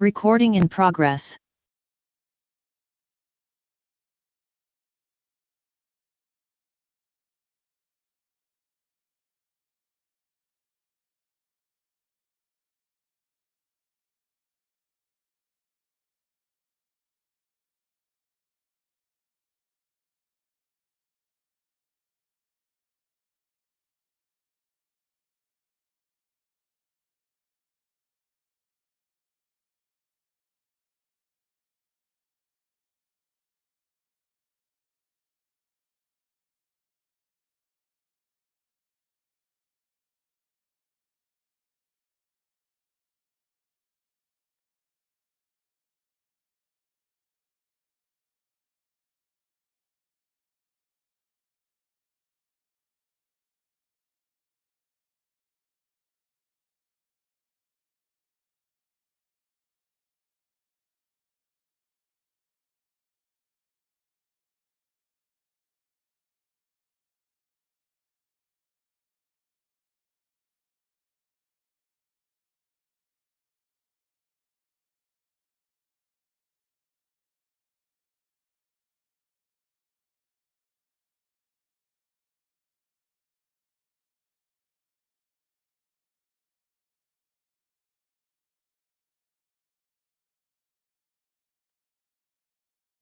Recording in progress.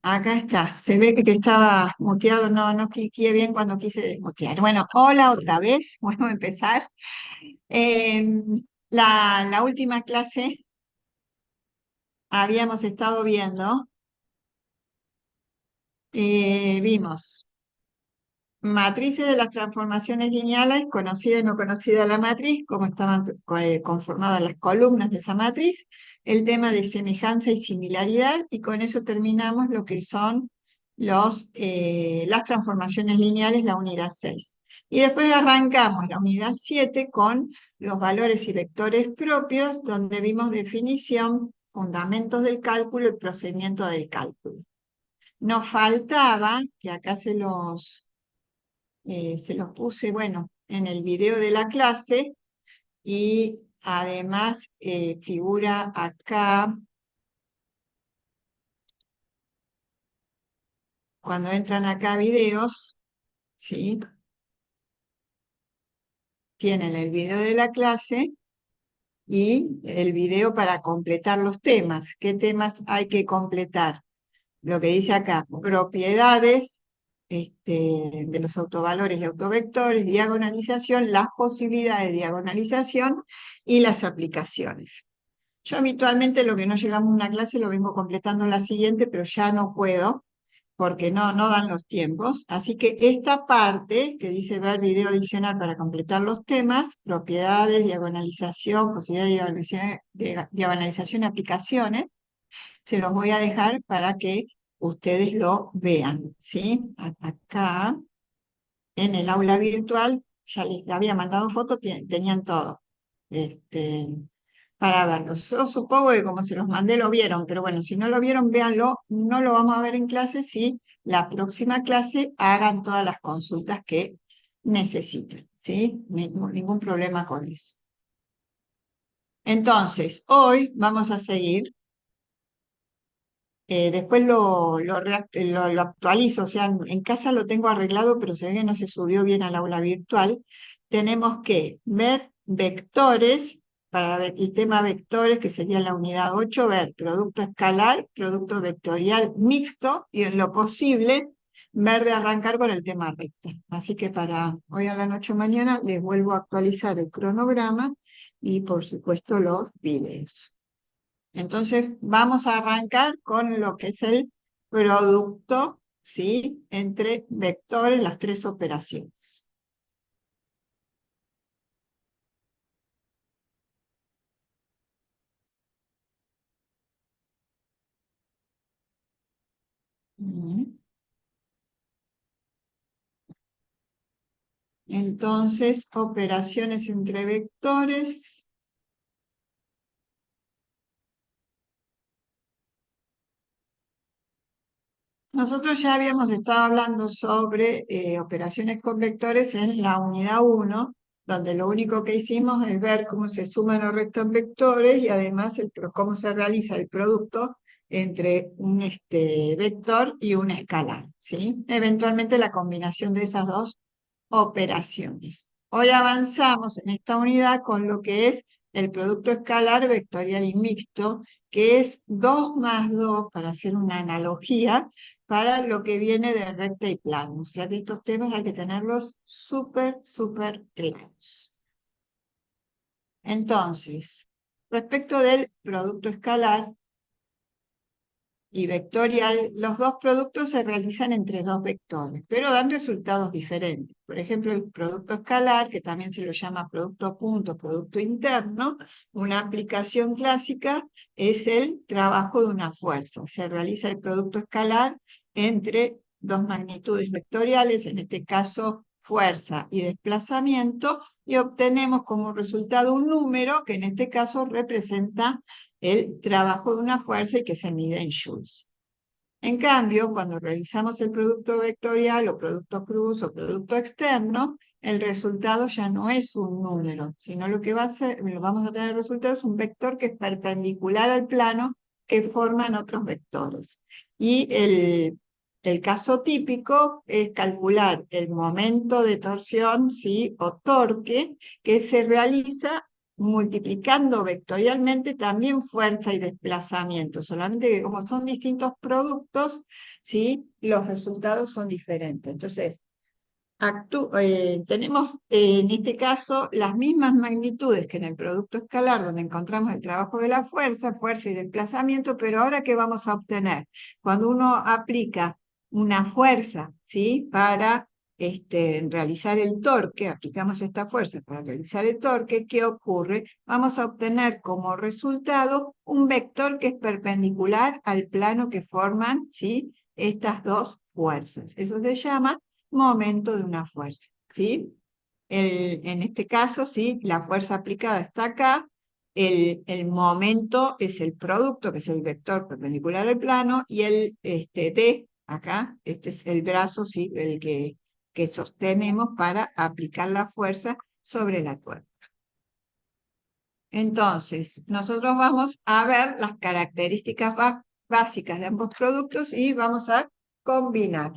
Acá está, se ve que estaba muteado, no cliqué bien cuando quise desmutear. Bueno, hola otra vez, vuelvo a empezar. La última clase habíamos estado viendo, vimos matrices de las transformaciones lineales, conocida y no conocida la matriz, cómo estaban conformadas las columnas de esa matriz, el tema de semejanza y similaridad, y con eso terminamos lo que son las transformaciones lineales, la unidad 6. Y después arrancamos la unidad 7 con los valores y vectores propios, donde vimos definición, fundamentos del cálculo y procedimiento del cálculo. Nos faltaba, que acá se los puse, bueno, en el video de la clase y además figura acá, cuando entran acá a videos, ¿sí? Tienen el video de la clase y el video para completar los temas. ¿Qué temas hay que completar? Lo que dice acá, propiedades de los autovalores y autovectores, diagonalización, las posibilidades de diagonalización y las aplicaciones. Yo habitualmente lo que no llegamos a una clase lo vengo completando en la siguiente, pero ya no puedo porque no dan los tiempos. Así que esta parte que dice ver video adicional para completar los temas, propiedades, diagonalización, posibilidad de diagonalización, aplicaciones, se los voy a dejar para que ustedes lo vean, ¿sí? Acá en el aula virtual ya les había mandado fotos, tenían todo. Este, para verlos. Yo supongo que como se los mandé lo vieron, pero bueno, si no lo vieron, véanlo. No lo vamos a ver en clase, si la próxima clase hagan todas las consultas que necesiten, ¿sí? Ningún problema con eso. Entonces, hoy vamos a seguir. Después lo actualizo, o sea, en casa lo tengo arreglado, pero se ve que no se subió bien al aula virtual. Tenemos que ver vectores, para ver el tema vectores, que sería la unidad 8, ver producto escalar, producto vectorial mixto, y en lo posible, ver de arrancar con el tema recta. Así que para hoy a la noche o mañana les vuelvo a actualizar el cronograma y por supuesto los videos. Entonces, vamos a arrancar con lo que es el producto, ¿sí? Entre vectores, las tres operaciones. Mm. Entonces, operaciones entre vectores. Nosotros ya habíamos estado hablando sobre operaciones con vectores en la unidad 1, donde lo único que hicimos es ver cómo se suman o restan vectores y además cómo se realiza el producto entre un vector y un escalar, ¿sí? Eventualmente la combinación de esas dos operaciones. Hoy avanzamos en esta unidad con lo que es el producto escalar vectorial y mixto, que es 2 más 2, para hacer una analogía, para lo que viene de recta y plano. O sea que estos temas hay que tenerlos súper, súper claros. Entonces, respecto del producto escalar y vectorial, los dos productos se realizan entre dos vectores, pero dan resultados diferentes. Por ejemplo, el producto escalar, que también se lo llama producto punto, producto interno, una aplicación clásica es el trabajo de una fuerza. Se realiza el producto escalar entre dos magnitudes vectoriales, en este caso fuerza y desplazamiento, y obtenemos como resultado un número que en este caso representa el trabajo de una fuerza y que se mide en joules. En cambio, cuando realizamos el producto vectorial o producto cruz o producto externo, el resultado ya no es un número, sino lo que vamos a tener el resultado es un vector que es perpendicular al plano que forman otros vectores. Y el caso típico es calcular el momento de torsión, ¿sí? O torque que se realiza multiplicando vectorialmente también fuerza y desplazamiento, solamente que como son distintos productos, ¿sí? Los resultados son diferentes. Entonces, tenemos en este caso las mismas magnitudes que en el producto escalar, donde encontramos el trabajo de la fuerza, fuerza y desplazamiento, pero ahora ¿qué vamos a obtener? Cuando uno aplica una fuerza, ¿sí? Para realizar el torque, aplicamos esta fuerza para realizar el torque, ¿qué ocurre? Vamos a obtener como resultado un vector que es perpendicular al plano que forman, ¿sí? Estas dos fuerzas. Eso se llama momento de una fuerza, ¿sí? En este caso, ¿sí? La fuerza aplicada está acá, el momento es el producto, que es el vector perpendicular al plano, y el D, acá, este es el brazo, ¿sí? El que sostenemos para aplicar la fuerza sobre la cuerda. Entonces, nosotros vamos a ver las características básicas de ambos productos y vamos a combinar.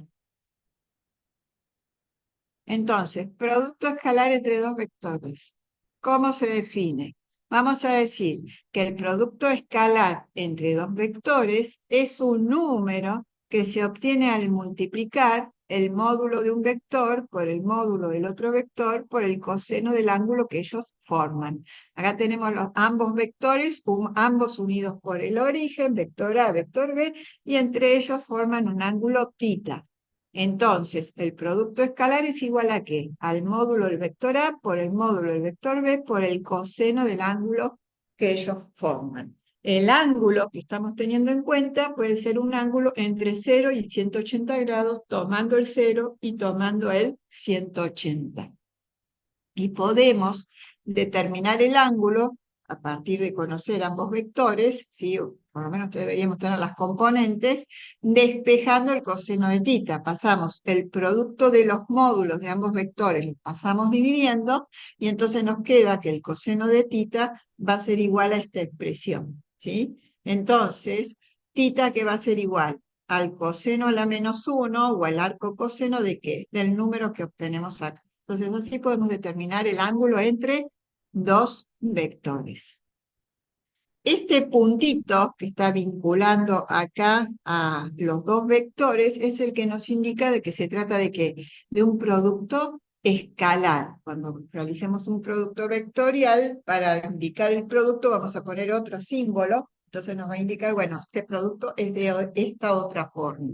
Entonces, producto escalar entre dos vectores. ¿Cómo se define? Vamos a decir que el producto escalar entre dos vectores es un número que se obtiene al multiplicar el módulo de un vector por el módulo del otro vector por el coseno del ángulo que ellos forman. Acá tenemos ambos vectores, ambos unidos por el origen, vector A, vector B, y entre ellos forman un ángulo θ. Entonces, el producto escalar es igual a ¿qué? Al módulo del vector A por el módulo del vector B por el coseno del ángulo que ellos forman. El ángulo que estamos teniendo en cuenta puede ser un ángulo entre 0 y 180 grados, tomando el 0 y tomando el 180. Y podemos determinar el ángulo a partir de conocer ambos vectores, ¿sí? O por lo menos deberíamos tener las componentes, despejando el coseno de θ. Pasamos el producto de los módulos de ambos vectores, los pasamos dividiendo, y entonces nos queda que el coseno de θ va a ser igual a esta expresión, ¿sí? Entonces, θ que va a ser igual al coseno a la menos 1 o al arco coseno de ¿qué? Del número que obtenemos acá. Entonces así podemos determinar el ángulo entre dos vectores. Este puntito que está vinculando acá a los dos vectores es el que nos indica de que se trata de ¿qué? De un producto escalar. Cuando realicemos un producto vectorial, para indicar el producto vamos a poner otro símbolo. Entonces nos va a indicar, bueno, este producto es de esta otra forma.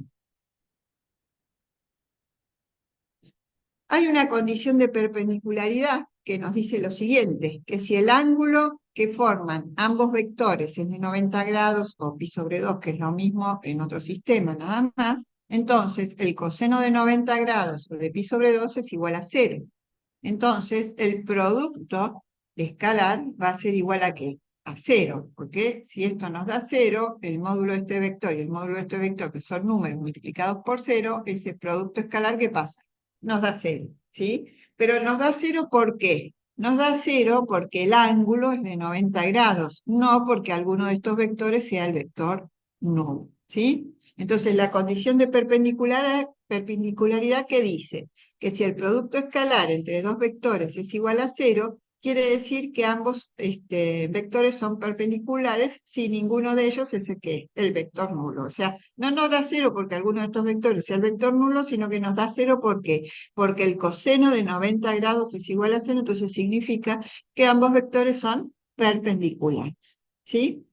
Hay una condición de perpendicularidad que nos dice lo siguiente, que si el ángulo que forman ambos vectores es de 90 grados o pi sobre 2, que es lo mismo en otro sistema nada más, entonces el coseno de 90 grados o de pi sobre 2 es igual a 0. Entonces el producto escalar va a ser igual a ¿qué? A 0, porque si esto nos da 0, el módulo de este vector y el módulo de este vector, que son números multiplicados por 0, ese producto escalar, ¿qué pasa? Nos da 0, ¿sí? Pero nos da 0 ¿por qué? Nos da 0 porque el ángulo es de 90 grados, no porque alguno de estos vectores sea el vector nulo, ¿sí? Entonces, la condición de perpendicularidad que dice que si el producto escalar entre dos vectores es igual a 0, quiere decir que ambos vectores son perpendiculares si ninguno de ellos es el vector nulo. O sea, no nos da 0 porque alguno de estos vectores sea el vector nulo, sino que nos da 0 porque el coseno de 90 grados es igual a 0, entonces significa que ambos vectores son perpendiculares, ¿sí?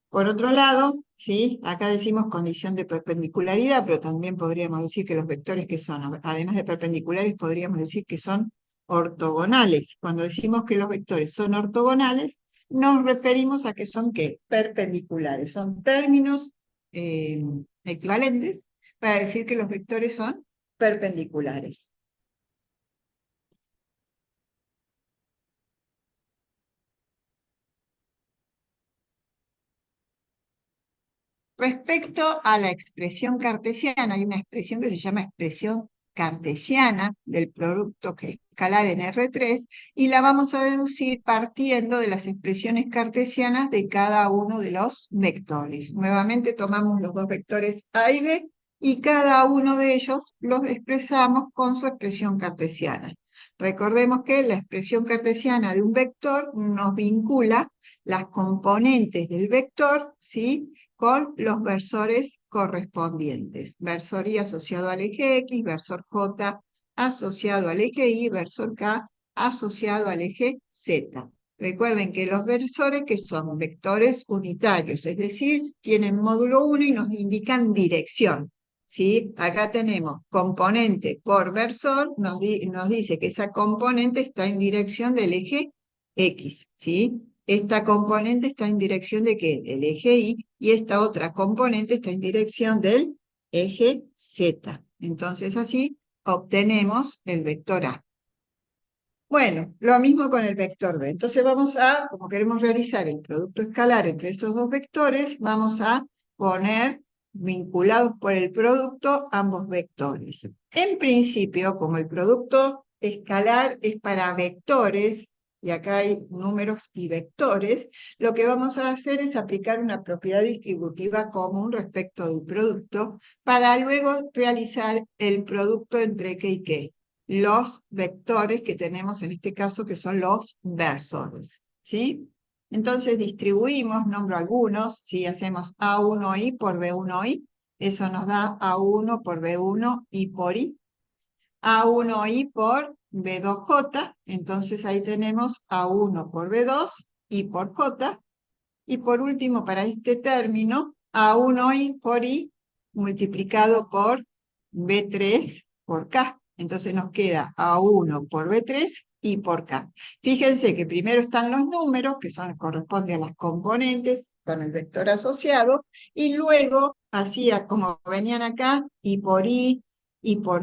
Por otro lado, ¿sí? Acá decimos condición de perpendicularidad, pero también podríamos decir que los vectores que son, además de perpendiculares, podríamos decir que son ortogonales. Cuando decimos que los vectores son ortogonales, nos referimos a que son ¿qué? Perpendiculares. Son términos equivalentes para decir que los vectores son perpendiculares. Respecto a la expresión cartesiana, hay una expresión que se llama expresión cartesiana del producto escalar en R3 y la vamos a deducir partiendo de las expresiones cartesianas de cada uno de los vectores. Nuevamente tomamos los dos vectores A y B y cada uno de ellos los expresamos con su expresión cartesiana. Recordemos que la expresión cartesiana de un vector nos vincula las componentes del vector, ¿sí?, con los versores correspondientes. Versor Y asociado al eje X, versor J asociado al eje Y, versor K asociado al eje Z. Recuerden que los versores que son vectores unitarios, es decir, tienen módulo 1 y nos indican dirección. ¿Sí? Acá tenemos componente por versor, nos dice que esa componente está en dirección del eje X, ¿sí? Esta componente está en dirección de ¿qué? Del eje Y, y esta otra componente está en dirección del eje Z. Entonces así obtenemos el vector A. Bueno, lo mismo con el vector B. Entonces vamos a, como queremos realizar el producto escalar entre estos dos vectores, vamos a poner vinculados por el producto ambos vectores. En principio, como el producto escalar es para vectores, y acá hay números y vectores, lo que vamos a hacer es aplicar una propiedad distributiva común respecto del producto para luego realizar el producto entre qué y qué, los vectores que tenemos en este caso, que son los versores, ¿sí? Entonces distribuimos, nombro algunos, si hacemos A1I por B1I, eso nos da A1 por B1 y por I, A1I por B2J, entonces ahí tenemos A1 por B2 y por J, y por último, para este término, A1I por I multiplicado por B3 por K. Entonces nos queda A1 por B3 y por K. Fíjense que primero están los números, que corresponden a las componentes, con el vector asociado, y luego, así como venían acá, y por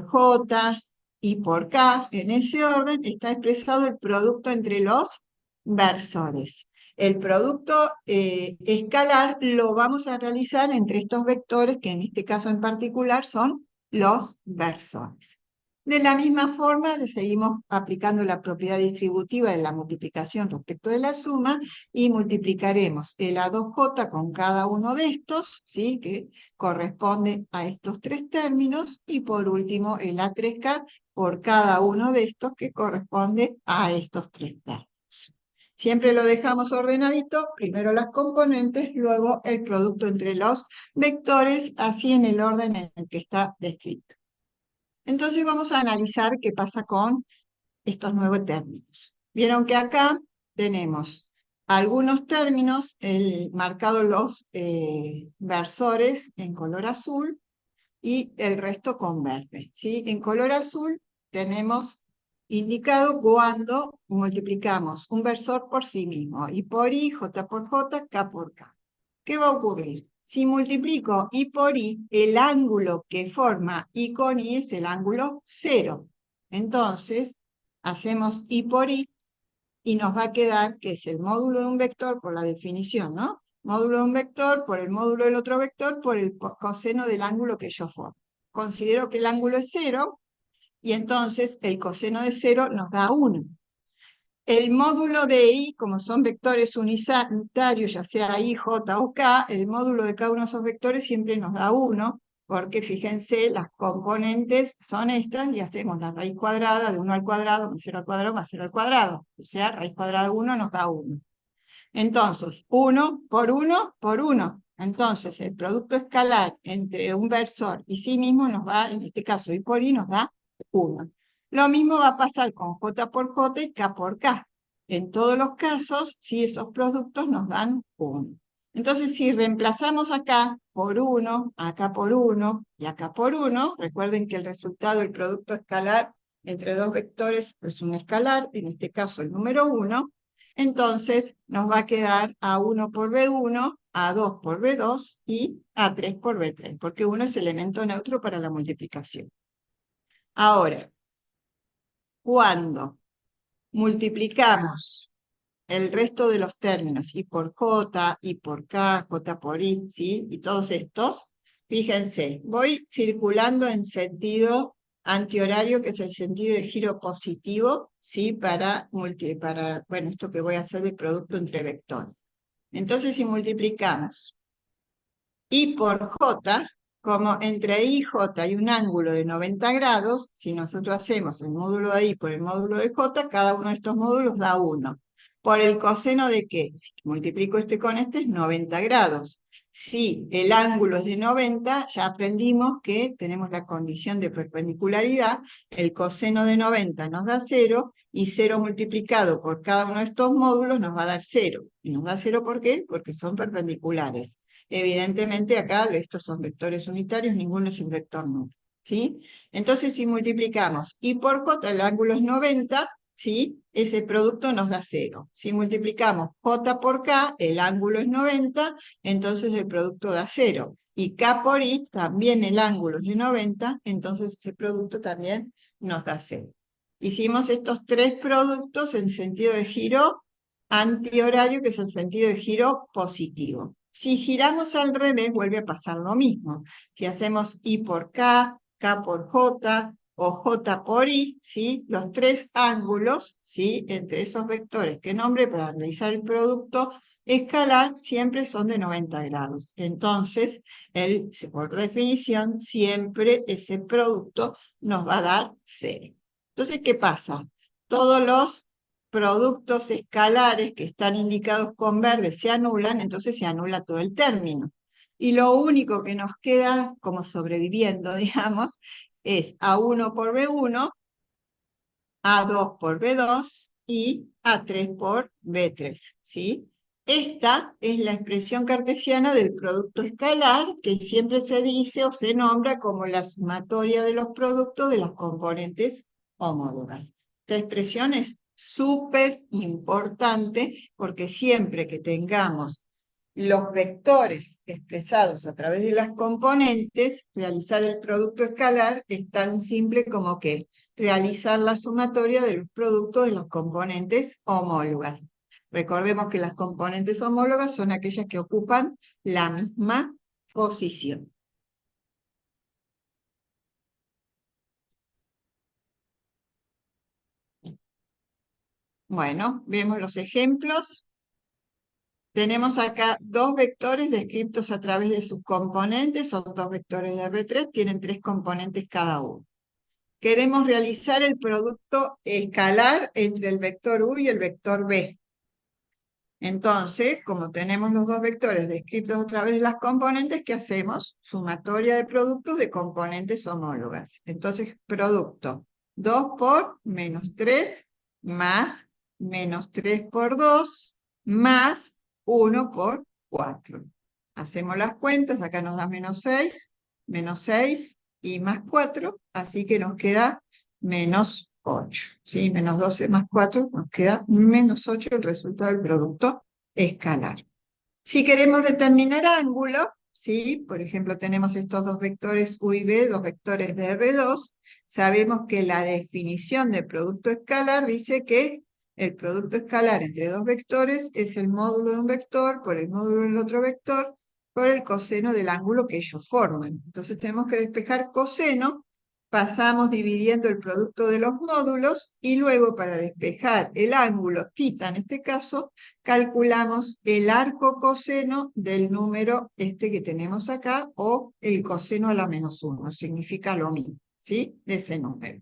J, y por K, en ese orden, está expresado el producto entre los versores. El producto escalar lo vamos a realizar entre estos vectores, que en este caso en particular son los versores. De la misma forma, le seguimos aplicando la propiedad distributiva de la multiplicación respecto de la suma y multiplicaremos el A2J con cada uno de estos, ¿sí?, que corresponde a estos tres términos, y por último el A3K por cada uno de estos que corresponde a estos tres términos. Siempre lo dejamos ordenadito, primero las componentes, luego el producto entre los vectores, así en el orden en el que está descrito. Entonces vamos a analizar qué pasa con estos nuevos términos. Vieron que acá tenemos algunos términos marcados los versores en color azul y el resto con verde, ¿sí? En color azul tenemos indicado cuando multiplicamos un versor por sí mismo, I por I, J por J, K por K. ¿Qué va a ocurrir? Si multiplico I por I, el ángulo que forma I con I es el ángulo 0. Entonces, hacemos I por I y nos va a quedar que es el módulo de un vector por la definición, ¿no? Módulo de un vector por el módulo del otro vector por el coseno del ángulo que yo formo. Considero que el ángulo es 0 y entonces el coseno de 0 nos da 1. El módulo de I, como son vectores unitarios, ya sea I, J o K, el módulo de cada uno de esos vectores siempre nos da 1, porque fíjense, las componentes son estas y hacemos la raíz cuadrada de 1 al cuadrado más 0 al cuadrado más 0 al cuadrado. O sea, raíz cuadrada de 1 nos da 1. Entonces, 1 por 1 por 1. Entonces, el producto escalar entre un versor y sí mismo nos va, en este caso I por I, nos da 1. Lo mismo va a pasar con J por J y K por K. En todos los casos, si esos productos nos dan 1. Entonces, si reemplazamos acá por 1, acá por 1 y acá por 1, recuerden que el resultado del producto escalar entre dos vectores es un escalar, en este caso el número 1, entonces nos va a quedar A1 por B1, A2 por B2 y A3 por B3, porque 1 es elemento neutro para la multiplicación. Ahora, cuando multiplicamos el resto de los términos, I por J, I por K, J por I, ¿sí? Y todos estos, fíjense, voy circulando en sentido antihorario, que es el sentido de giro positivo, ¿sí? Bueno, esto que voy a hacer de producto entre vectores. Entonces, si multiplicamos I por J, como entre I y J hay un ángulo de 90 grados, si nosotros hacemos el módulo de I por el módulo de J, cada uno de estos módulos da 1. ¿Por el coseno de qué? Si multiplico este con este es 90 grados. Si el ángulo es de 90, ya aprendimos que tenemos la condición de perpendicularidad, el coseno de 90 nos da 0, y 0 multiplicado por cada uno de estos módulos nos va a dar 0. ¿Y nos da 0 por qué? Porque son perpendiculares. Evidentemente acá estos son vectores unitarios, ninguno es un vector nulo, ¿sí? Entonces si multiplicamos I por J, el ángulo es 90, ¿sí? Ese producto nos da 0. Si multiplicamos J por K, el ángulo es 90, entonces el producto da 0. Y K por I, también el ángulo es de 90, entonces ese producto también nos da 0. Hicimos estos tres productos en sentido de giro antihorario, que es el sentido de giro positivo. Si giramos al revés, vuelve a pasar lo mismo. Si hacemos I por K, K por J o J por I, ¿sí? Los tres ángulos, ¿sí? Entre esos vectores que nombré para realizar el producto escalar siempre son de 90 grados. Entonces, por definición, siempre ese producto nos va a dar 0. Entonces, ¿qué pasa? Todos los productos escalares que están indicados con verde se anulan, entonces se anula todo el término. Y lo único que nos queda como sobreviviendo, digamos, es A1 por B1, A2 por B2 y A3 por B3, ¿sí? Esta es la expresión cartesiana del producto escalar, que siempre se dice o se nombra como la sumatoria de los productos de las componentes homólogas. Esta expresión es súper importante porque siempre que tengamos los vectores expresados a través de las componentes, realizar el producto escalar es tan simple como que realizar la sumatoria de los productos de las componentes homólogas. Recordemos que las componentes homólogas son aquellas que ocupan la misma posición. Bueno, vemos los ejemplos. Tenemos acá dos vectores descritos a través de sus componentes, son dos vectores de R3, tienen tres componentes cada uno. Queremos realizar el producto escalar entre el vector U y el vector B. Entonces, como tenemos los dos vectores descritos a través de las componentes, ¿qué hacemos? Sumatoria de productos de componentes homólogas. Entonces, producto 2 por menos 3 más menos 3 por 2 más 1 por 4. Hacemos las cuentas, acá nos da menos 6 y más 4, así que nos queda menos 8, ¿sí? Menos 12 más 4, nos queda menos 8 el resultado del producto escalar. Si queremos determinar ángulo, ¿sí? Por ejemplo, tenemos estos dos vectores U y B, dos vectores de R2, sabemos que la definición de producto escalar dice que el producto escalar entre dos vectores es el módulo de un vector por el módulo del otro vector por el coseno del ángulo que ellos forman. Entonces tenemos que despejar coseno, pasamos dividiendo el producto de los módulos y luego para despejar el ángulo θ en este caso, calculamos el arco coseno del número este que tenemos acá o el coseno a la -1, significa lo mismo, ¿sí? De ese número.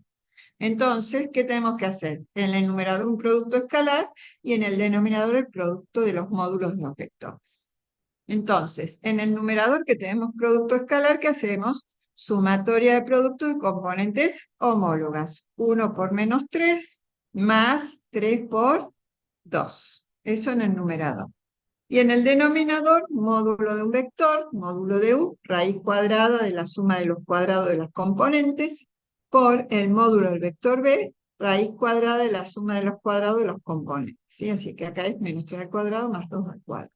Entonces, ¿qué tenemos que hacer? En el numerador un producto escalar y en el denominador el producto de los módulos de los vectores. Entonces, en el numerador que tenemos producto escalar, ¿qué hacemos? Sumatoria de productos de componentes homólogas. 1 por -3 más 3 por 2. Eso en el numerador. Y en el denominador, módulo de un vector, módulo de u, raíz cuadrada de la suma de los cuadrados de las componentes, por el módulo del vector b, raíz cuadrada de la suma de los cuadrados de los componentes. ¿Sí? Así que acá es -3 al cuadrado más 2 al cuadrado.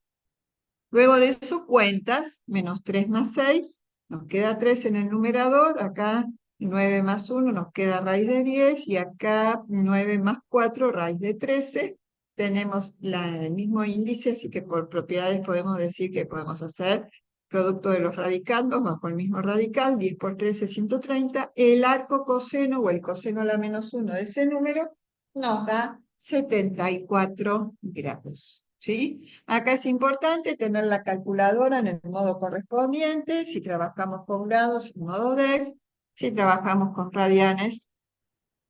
Luego de eso cuentas, -3 más 6, nos queda 3 en el numerador, acá 9 más 1 nos queda raíz de 10 y acá 9 más 4 raíz de 13. Tenemos el mismo índice, así que por propiedades podemos decir que podemos hacer producto de los radicandos bajo el mismo radical, 10 por 13 es 130. El arco coseno o el coseno a la -1 de ese número nos da 74 grados. ¿Sí? Acá es importante tener la calculadora en el modo correspondiente, si trabajamos con grados en modo DEC, si trabajamos con radianes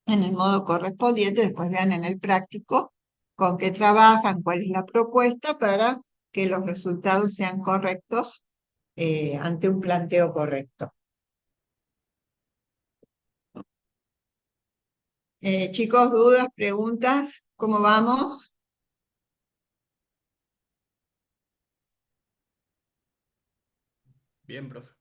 en el modo correspondiente, después vean en el práctico con qué trabajan, cuál es la propuesta para que los resultados sean correctos ante un planteo correcto. Chicos, dudas, preguntas, ¿cómo vamos? Bien, profe.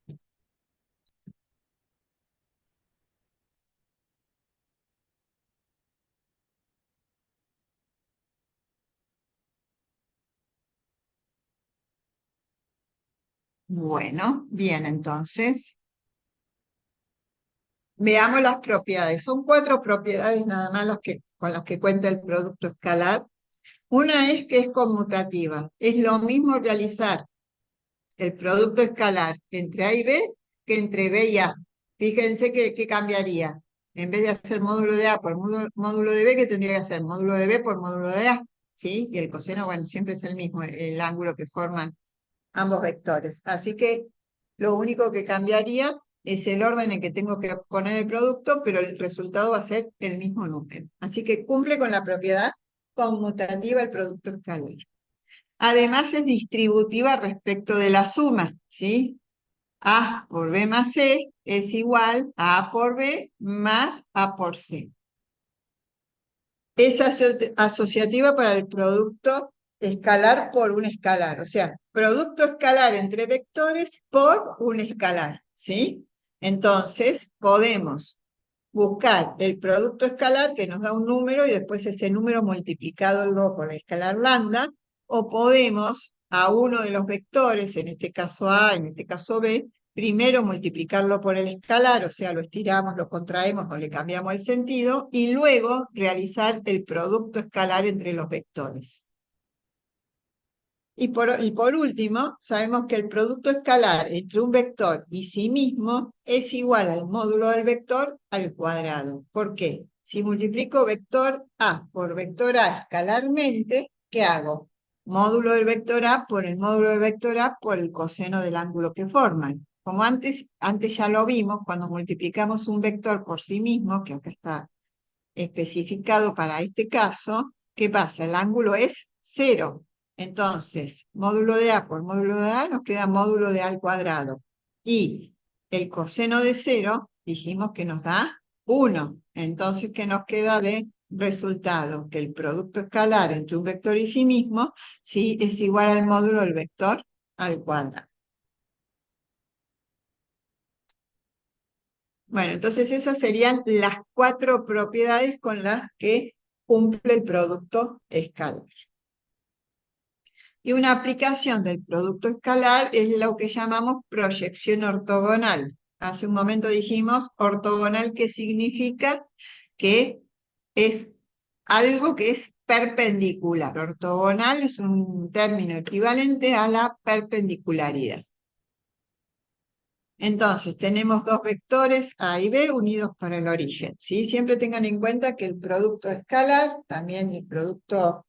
Bueno, bien, entonces. Veamos las propiedades. Son 4 propiedades nada más con las que cuenta el producto escalar. Una es que es conmutativa. Es lo mismo realizar el producto escalar entre A y B que entre B y A. Fíjense que cambiaría. En vez de hacer módulo de A por módulo de B, ¿qué tendría que hacer? Módulo de B por módulo de A. ¿Sí? Y el coseno, bueno, siempre es el mismo, el ángulo que forman ambos vectores. Así que lo único que cambiaría es el orden en que tengo que poner el producto, pero el resultado va a ser el mismo número. Así que cumple con la propiedad conmutativa el producto escalar. Además es distributiva respecto de la suma, ¿sí? A por B más C es igual a A por B más A por C. Es asociativa para el producto escalar por un escalar, o sea, producto escalar entre vectores por un escalar, ¿sí? Entonces, podemos buscar el producto escalar que nos da un número y después ese número multiplicado luego por el escalar lambda, o podemos a uno de los vectores, en este caso A, en este caso B, primero multiplicarlo por el escalar, o sea, lo estiramos, lo contraemos o le cambiamos el sentido, y luego realizar el producto escalar entre los vectores. Y por último, sabemos que el producto escalar entre un vector y sí mismo es igual al módulo del vector al cuadrado. ¿Por qué? Si multiplico vector A por vector A escalarmente, ¿qué hago? Módulo del vector A por el módulo del vector A por el coseno del ángulo que forman. Como antes ya lo vimos, cuando multiplicamos un vector por sí mismo, que acá está especificado para este caso, ¿qué pasa? El ángulo es 0. Entonces, módulo de A por módulo de A nos queda módulo de A al cuadrado. Y el coseno de 0 dijimos que nos da 1. Entonces, ¿qué nos queda de resultado? Que el producto escalar entre un vector y sí mismo ¿sí? Es igual al módulo del vector al cuadrado. Bueno, entonces esas serían las 4 propiedades con las que cumple el producto escalar. Y una aplicación del producto escalar es lo que llamamos proyección ortogonal. Hace un momento dijimos ortogonal, que significa que es algo que es perpendicular. Ortogonal es un término equivalente a la perpendicularidad. Entonces, tenemos dos vectores A y B unidos por el origen, ¿sí? Siempre tengan en cuenta que el producto escalar, también el producto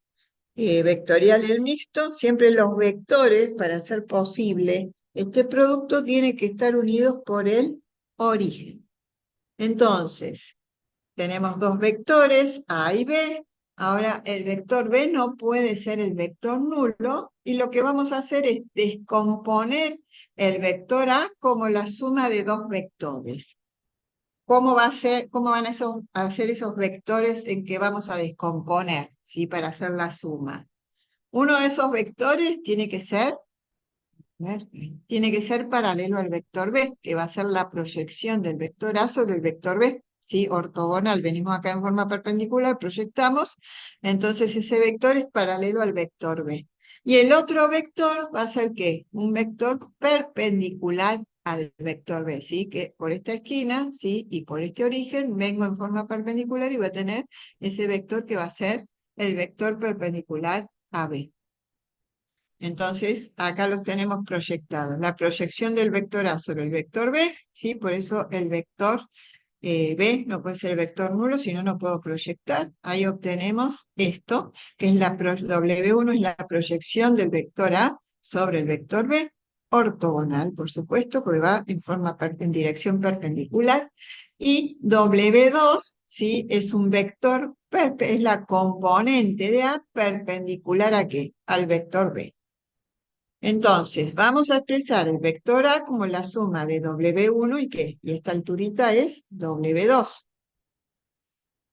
vectorial y el mixto, siempre los vectores, para ser posible, este producto tiene que estar unidos por el origen. Entonces, tenemos dos vectores, A y B. Ahora, el vector B no puede ser el vector nulo, y lo que vamos a hacer es descomponer el vector A como la suma de dos vectores. ¿Cómo van a ser esos vectores en que vamos a descomponer, ¿sí? Para hacer la suma? Uno de esos vectores tiene que ser paralelo al vector B, que va a ser la proyección del vector A sobre el vector B, ¿sí? Ortogonal, venimos acá en forma perpendicular, proyectamos, entonces ese vector es paralelo al vector B. Y el otro vector va a ser ¿qué? Un vector perpendicular al vector B, ¿sí? Que por esta esquina, ¿sí? Y por este origen vengo en forma perpendicular y voy a tener ese vector que va a ser el vector perpendicular a B. Entonces, acá los tenemos proyectados. La proyección del vector A sobre el vector B, ¿sí? Por eso el vector B no puede ser el vector nulo, si no, no puedo proyectar. Ahí obtenemos esto, que es W1 es la proyección del vector A sobre el vector B, ortogonal, por supuesto, porque va en dirección perpendicular. Y W2, ¿sí? Es un vector, es la componente de A perpendicular ¿a qué? Al vector B. Entonces, vamos a expresar el vector A como la suma de W1 y ¿qué? Y esta alturita es W2.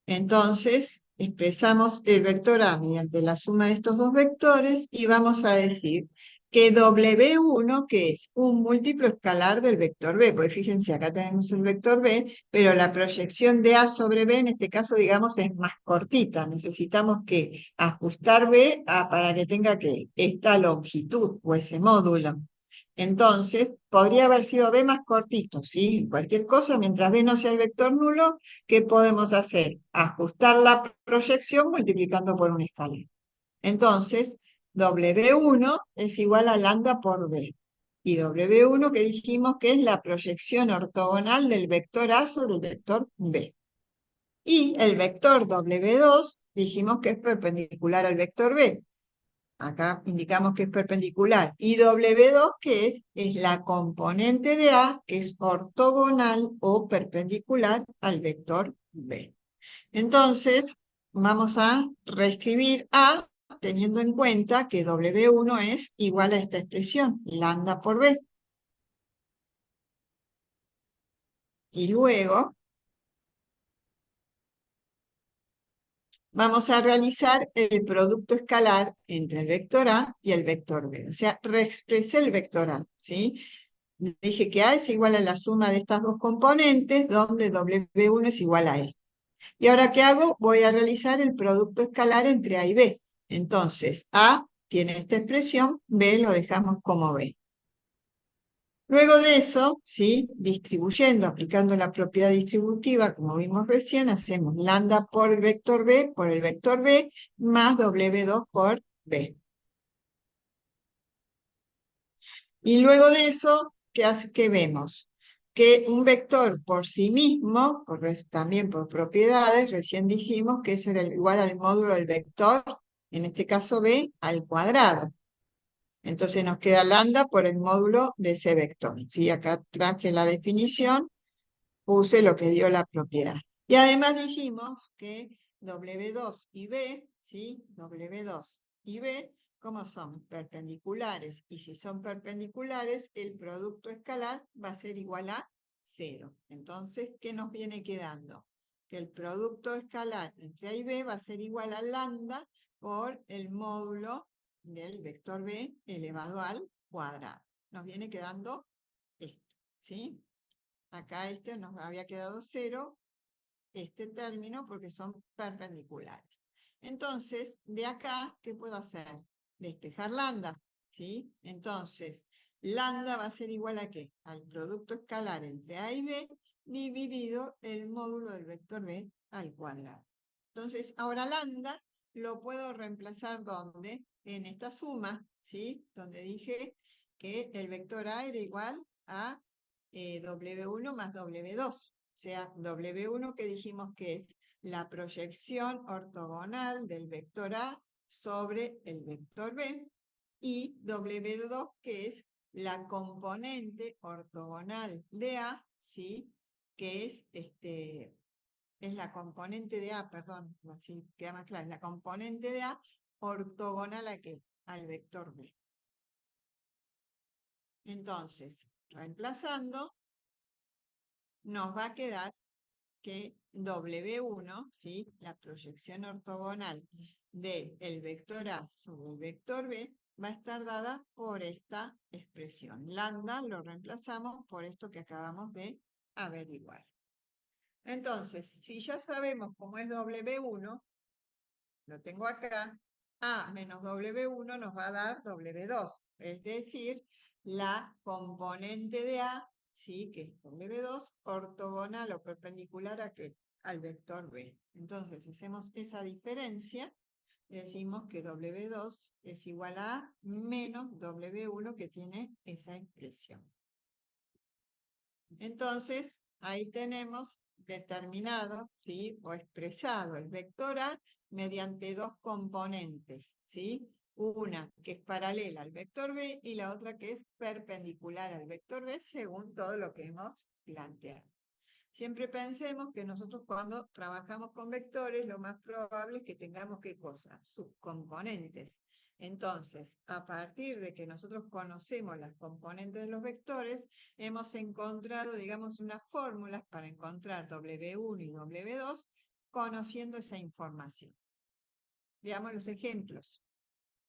Entonces, expresamos el vector A mediante la suma de estos dos vectores y vamos a decir que W1, que es un múltiplo escalar del vector B, porque fíjense, acá tenemos el vector B, pero la proyección de A sobre B, en este caso, digamos, es más cortita. Necesitamos que ajustar B para que tenga que esta longitud o ese módulo. Entonces, podría haber sido B más cortito, ¿sí? Cualquier cosa, mientras B no sea el vector nulo, ¿qué podemos hacer? Ajustar la proyección multiplicando por un escalar. Entonces, W1 es igual a lambda por B. Y W1 que dijimos que es la proyección ortogonal del vector A sobre el vector B. Y el vector W2 dijimos que es perpendicular al vector B. Acá indicamos que es perpendicular. Y W2, que es la componente de A, que es ortogonal o perpendicular al vector B. Entonces, vamos a reescribir A teniendo en cuenta que W1 es igual a esta expresión, lambda por B. Y luego vamos a realizar el producto escalar entre el vector A y el vector B. O sea, reexpresé el vector A, ¿sí? Dije que A es igual a la suma de estas dos componentes, donde W1 es igual a esto. ¿Y ahora qué hago? Voy a realizar el producto escalar entre A y B. Entonces, A tiene esta expresión, B lo dejamos como B. Luego de eso, ¿sí? Distribuyendo, aplicando la propiedad distributiva, como vimos recién, hacemos lambda por el vector B, más W2 por B. Y luego de eso, ¿qué vemos? Que un vector por sí mismo, también por propiedades, recién dijimos que eso era igual al módulo del vector, en este caso B, al cuadrado. Entonces nos queda lambda por el módulo de ese vector. ¿Sí? Acá traje la definición, puse lo que dio la propiedad. Y además dijimos que W2 y B, ¿sí? W2 y B, como son perpendiculares, y si son perpendiculares, el producto escalar va a ser igual a 0. Entonces, ¿qué nos viene quedando? Que el producto escalar entre A y B va a ser igual a lambda por el módulo del vector B elevado al cuadrado. Nos viene quedando esto, ¿sí? Acá este nos había quedado 0, este término, porque son perpendiculares. Entonces, de acá, ¿qué puedo hacer? Despejar lambda, ¿sí? Entonces, lambda va a ser igual a ¿qué? Al producto escalar entre A y B dividido el módulo del vector B al cuadrado. Entonces, ahora lambda lo puedo reemplazar ¿dónde? En esta suma, ¿sí? Donde dije que el vector A era igual a W1 más W2. O sea, W1 que dijimos que es la proyección ortogonal del vector A sobre el vector B, y W2 que es la componente ortogonal de A, ¿sí? Que es la componente de A, perdón, así queda más claro, la componente de A ortogonal a ¿qué? Al vector B. Entonces, reemplazando, nos va a quedar que W1, ¿sí? La proyección ortogonal del vector A sobre el vector B va a estar dada por esta expresión. Lambda lo reemplazamos por esto que acabamos de averiguar. Entonces, si ya sabemos cómo es W1, lo tengo acá, A menos W1 nos va a dar W2, es decir, la componente de A, ¿sí? Que es W2, ortogonal o perpendicular a ¿qué? Al vector B. Entonces, hacemos esa diferencia y decimos que W2 es igual a A menos W1 que tiene esa expresión. Entonces, ahí tenemos determinado, ¿sí? O expresado el vector A mediante dos componentes, ¿sí? Una que es paralela al vector B y la otra que es perpendicular al vector B según todo lo que hemos planteado. Siempre pensemos que nosotros cuando trabajamos con vectores lo más probable es que tengamos ¿qué cosa? Subcomponentes. Entonces, a partir de que nosotros conocemos las componentes de los vectores, hemos encontrado, digamos, unas fórmulas para encontrar W1 y W2 conociendo esa información. Veamos los ejemplos.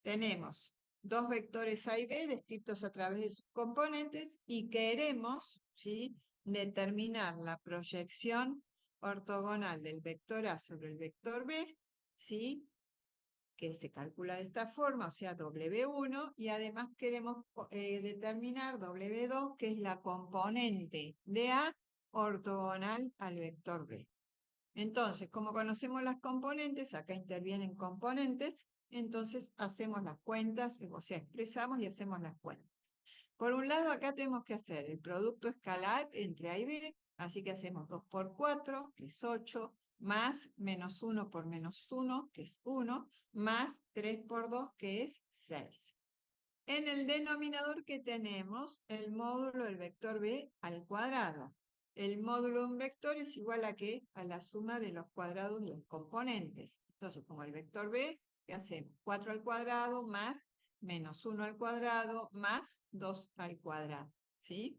Tenemos dos vectores A y B descritos a través de sus componentes y queremos, ¿sí? Determinar la proyección ortogonal del vector A sobre el vector B, ¿sí? Que se calcula de esta forma, o sea, W1, y además queremos determinar W2, que es la componente de A ortogonal al vector B. Entonces, como conocemos las componentes, acá intervienen componentes, entonces hacemos las cuentas, o sea, expresamos y hacemos las cuentas. Por un lado, acá tenemos que hacer el producto escalar entre A y B, así que hacemos 2 por 4, que es 8, más menos 1 por menos 1, que es 1, más 3 por 2, que es 6. En el denominador que tenemos el módulo del vector B al cuadrado. El módulo de un vector es igual a ¿qué? A la suma de los cuadrados de los componentes. Entonces, como el vector B, ¿qué hacemos? 4 al cuadrado más menos 1 al cuadrado más 2 al cuadrado. ¿Sí?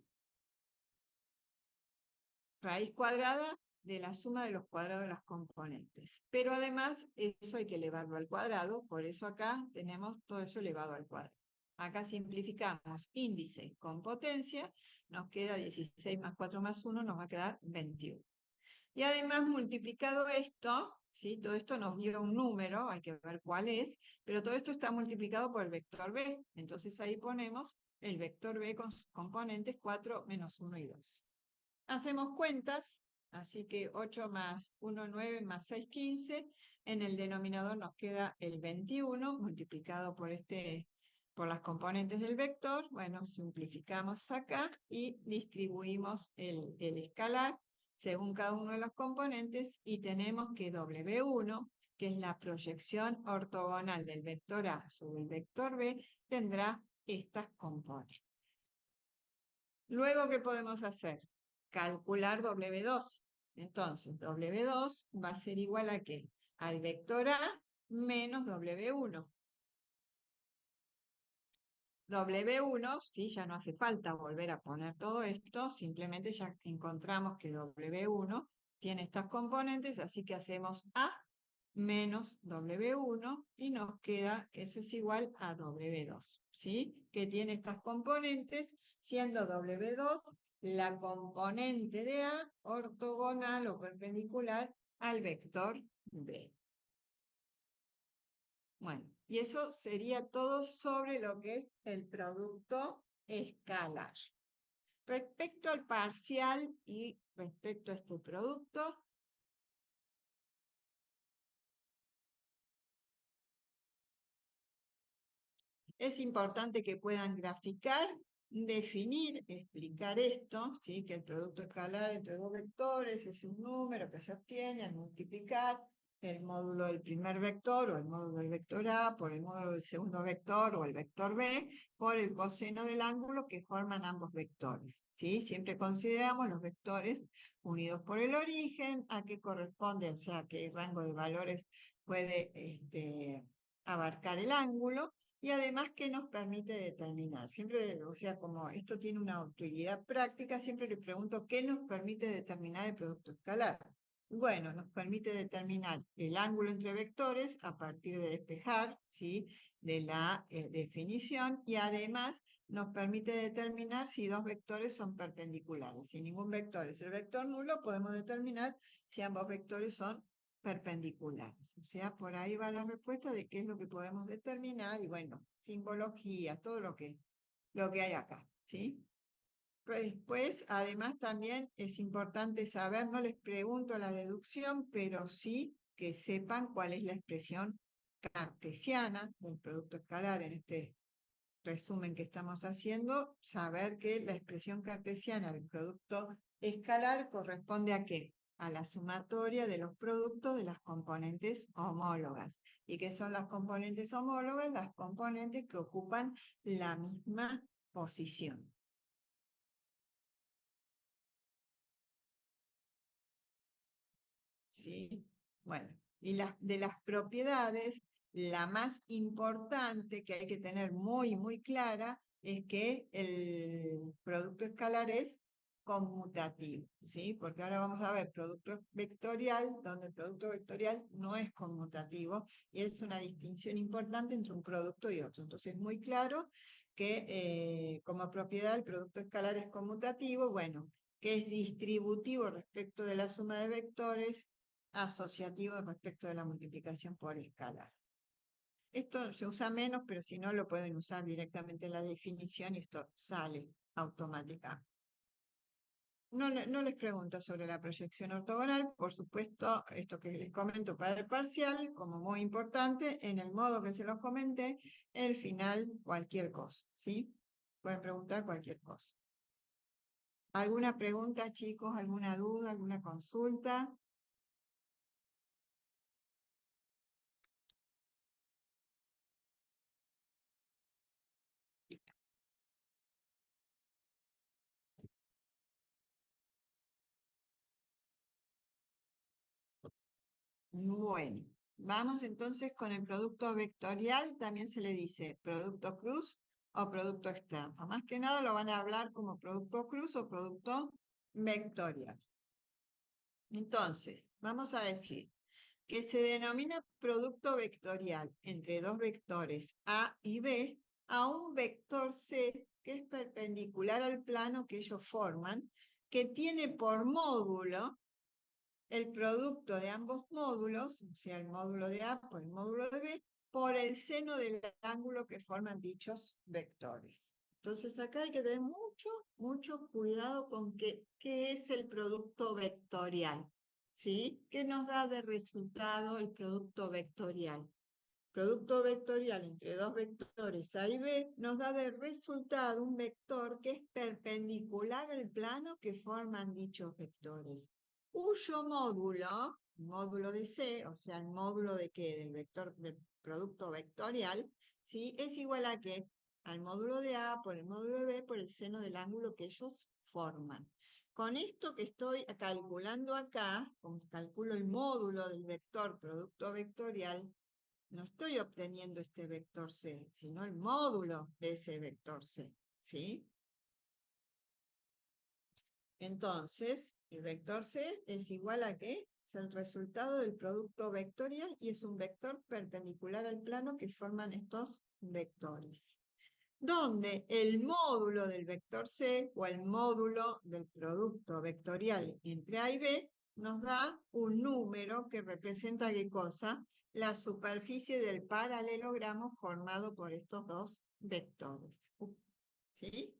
Raíz cuadrada de la suma de los cuadrados de las componentes. Pero además, eso hay que elevarlo al cuadrado, por eso acá tenemos todo eso elevado al cuadrado. Acá simplificamos índice con potencia, nos queda 16 más 4 más 1, nos va a quedar 21. Y además multiplicado esto, ¿sí? Todo esto nos dio un número, hay que ver cuál es, pero todo esto está multiplicado por el vector B. Entonces ahí ponemos el vector B con sus componentes 4, menos 1 y 2. Hacemos cuentas, así que 8 más 1, 9, más 6, 15. En el denominador nos queda el 21 multiplicado por las componentes del vector. Bueno, simplificamos acá y distribuimos el escalar según cada uno de los componentes y tenemos que W1, que es la proyección ortogonal del vector A sobre el vector B, tendrá estas componentes. Luego, ¿qué podemos hacer? Calcular W2. Entonces, W2 va a ser igual a ¿qué? Al vector A menos W1. W1, ¿sí? Ya no hace falta volver a poner todo esto, simplemente ya encontramos que W1 tiene estas componentes, así que hacemos A menos W1 y nos queda que eso es igual a W2, ¿sí? Que tiene estas componentes, siendo W2 la componente de A ortogonal o perpendicular al vector B. Bueno, y eso sería todo sobre lo que es el producto escalar. Respecto al parcial y respecto a este producto, es importante que puedan graficar definir, explicar esto, ¿sí? Que el producto escalar entre dos vectores es un número que se obtiene al multiplicar el módulo del primer vector o el módulo del vector A por el módulo del segundo vector o el vector B por el coseno del ángulo que forman ambos vectores, ¿sí? Siempre consideramos los vectores unidos por el origen, a qué corresponde, o sea, qué rango de valores puede abarcar el ángulo, y además qué nos permite determinar. Siempre, o sea, como esto tiene una utilidad práctica, siempre le pregunto qué nos permite determinar el producto escalar. Bueno, nos permite determinar el ángulo entre vectores a partir de despejar, ¿sí? De la definición, y además nos permite determinar si dos vectores son perpendiculares. Si ningún vector es el vector nulo, podemos determinar si ambos vectores son perpendiculares. O sea, por ahí va la respuesta de qué es lo que podemos determinar y bueno, simbología, todo lo que hay acá, ¿sí? Después, además, también es importante saber, no les pregunto la deducción, pero sí que sepan cuál es la expresión cartesiana del producto escalar en este resumen que estamos haciendo, saber que la expresión cartesiana del producto escalar corresponde ¿a qué? A la sumatoria de los productos de las componentes homólogas. ¿Y qué son las componentes homólogas? Las componentes que ocupan la misma posición. ¿Sí? Bueno, y de las propiedades, la más importante que hay que tener muy, muy clara es que el producto escalar es conmutativo, ¿sí? Porque ahora vamos a ver producto vectorial, donde el producto vectorial no es conmutativo, y es una distinción importante entre un producto y otro. Entonces, muy claro que como propiedad el producto escalar es conmutativo, bueno, que es distributivo respecto de la suma de vectores, asociativo respecto de la multiplicación por escalar. Esto se usa menos, pero si no lo pueden usar directamente en la definición y esto sale automáticamente. No les pregunto sobre la proyección ortogonal, por supuesto, esto que les comento para el parcial, como muy importante, en el modo que se los comenté, el final, cualquier cosa, ¿sí? Pueden preguntar cualquier cosa. ¿Alguna pregunta, chicos? ¿Alguna duda? ¿Alguna consulta? Bueno, vamos entonces con el producto vectorial, también se le dice producto cruz o producto externo. Más que nada lo van a hablar como producto cruz o producto vectorial. Entonces, vamos a decir que se denomina producto vectorial entre dos vectores A y B a un vector C que es perpendicular al plano que ellos forman, que tiene por módulo el producto de ambos módulos, o sea, el módulo de A por el módulo de B, por el seno del ángulo que forman dichos vectores. Entonces acá hay que tener mucho cuidado con qué es el producto vectorial, ¿sí? ¿Qué nos da de resultado el producto vectorial? Producto vectorial entre dos vectores A y B nos da de resultado un vector que es perpendicular al plano que forman dichos vectores, cuyo módulo de C, o sea, el módulo de ¿qué? Del vector del producto vectorial, ¿sí? Es igual a ¿qué? Al módulo de A por el módulo de B por el seno del ángulo que ellos forman. Con esto que estoy calculando acá, como calculo el módulo del vector producto vectorial, no estoy obteniendo este vector C, sino el módulo de ese vector C, ¿sí? Entonces, el vector C es igual a ¿qué? Es el resultado del producto vectorial y es un vector perpendicular al plano que forman estos vectores. Donde el módulo del vector C o el módulo del producto vectorial entre A y B nos da un número que representa ¿qué cosa? La superficie del paralelogramo formado por estos dos vectores. ¿Sí?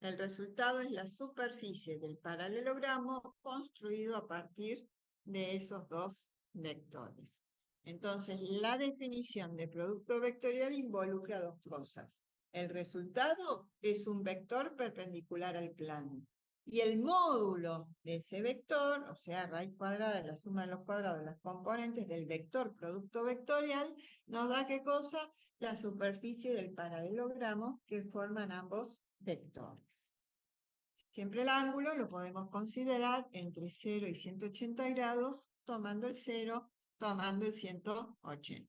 El resultado es la superficie del paralelogramo construido a partir de esos dos vectores. Entonces, la definición de producto vectorial involucra dos cosas. El resultado es un vector perpendicular al plano. Y el módulo de ese vector, o sea, raíz cuadrada de la suma de los cuadrados de las componentes del vector producto vectorial, nos da ¿qué cosa? La superficie del paralelogramo que forman ambos vectores. Siempre el ángulo lo podemos considerar entre 0 y 180 grados, tomando el 0, tomando el 180.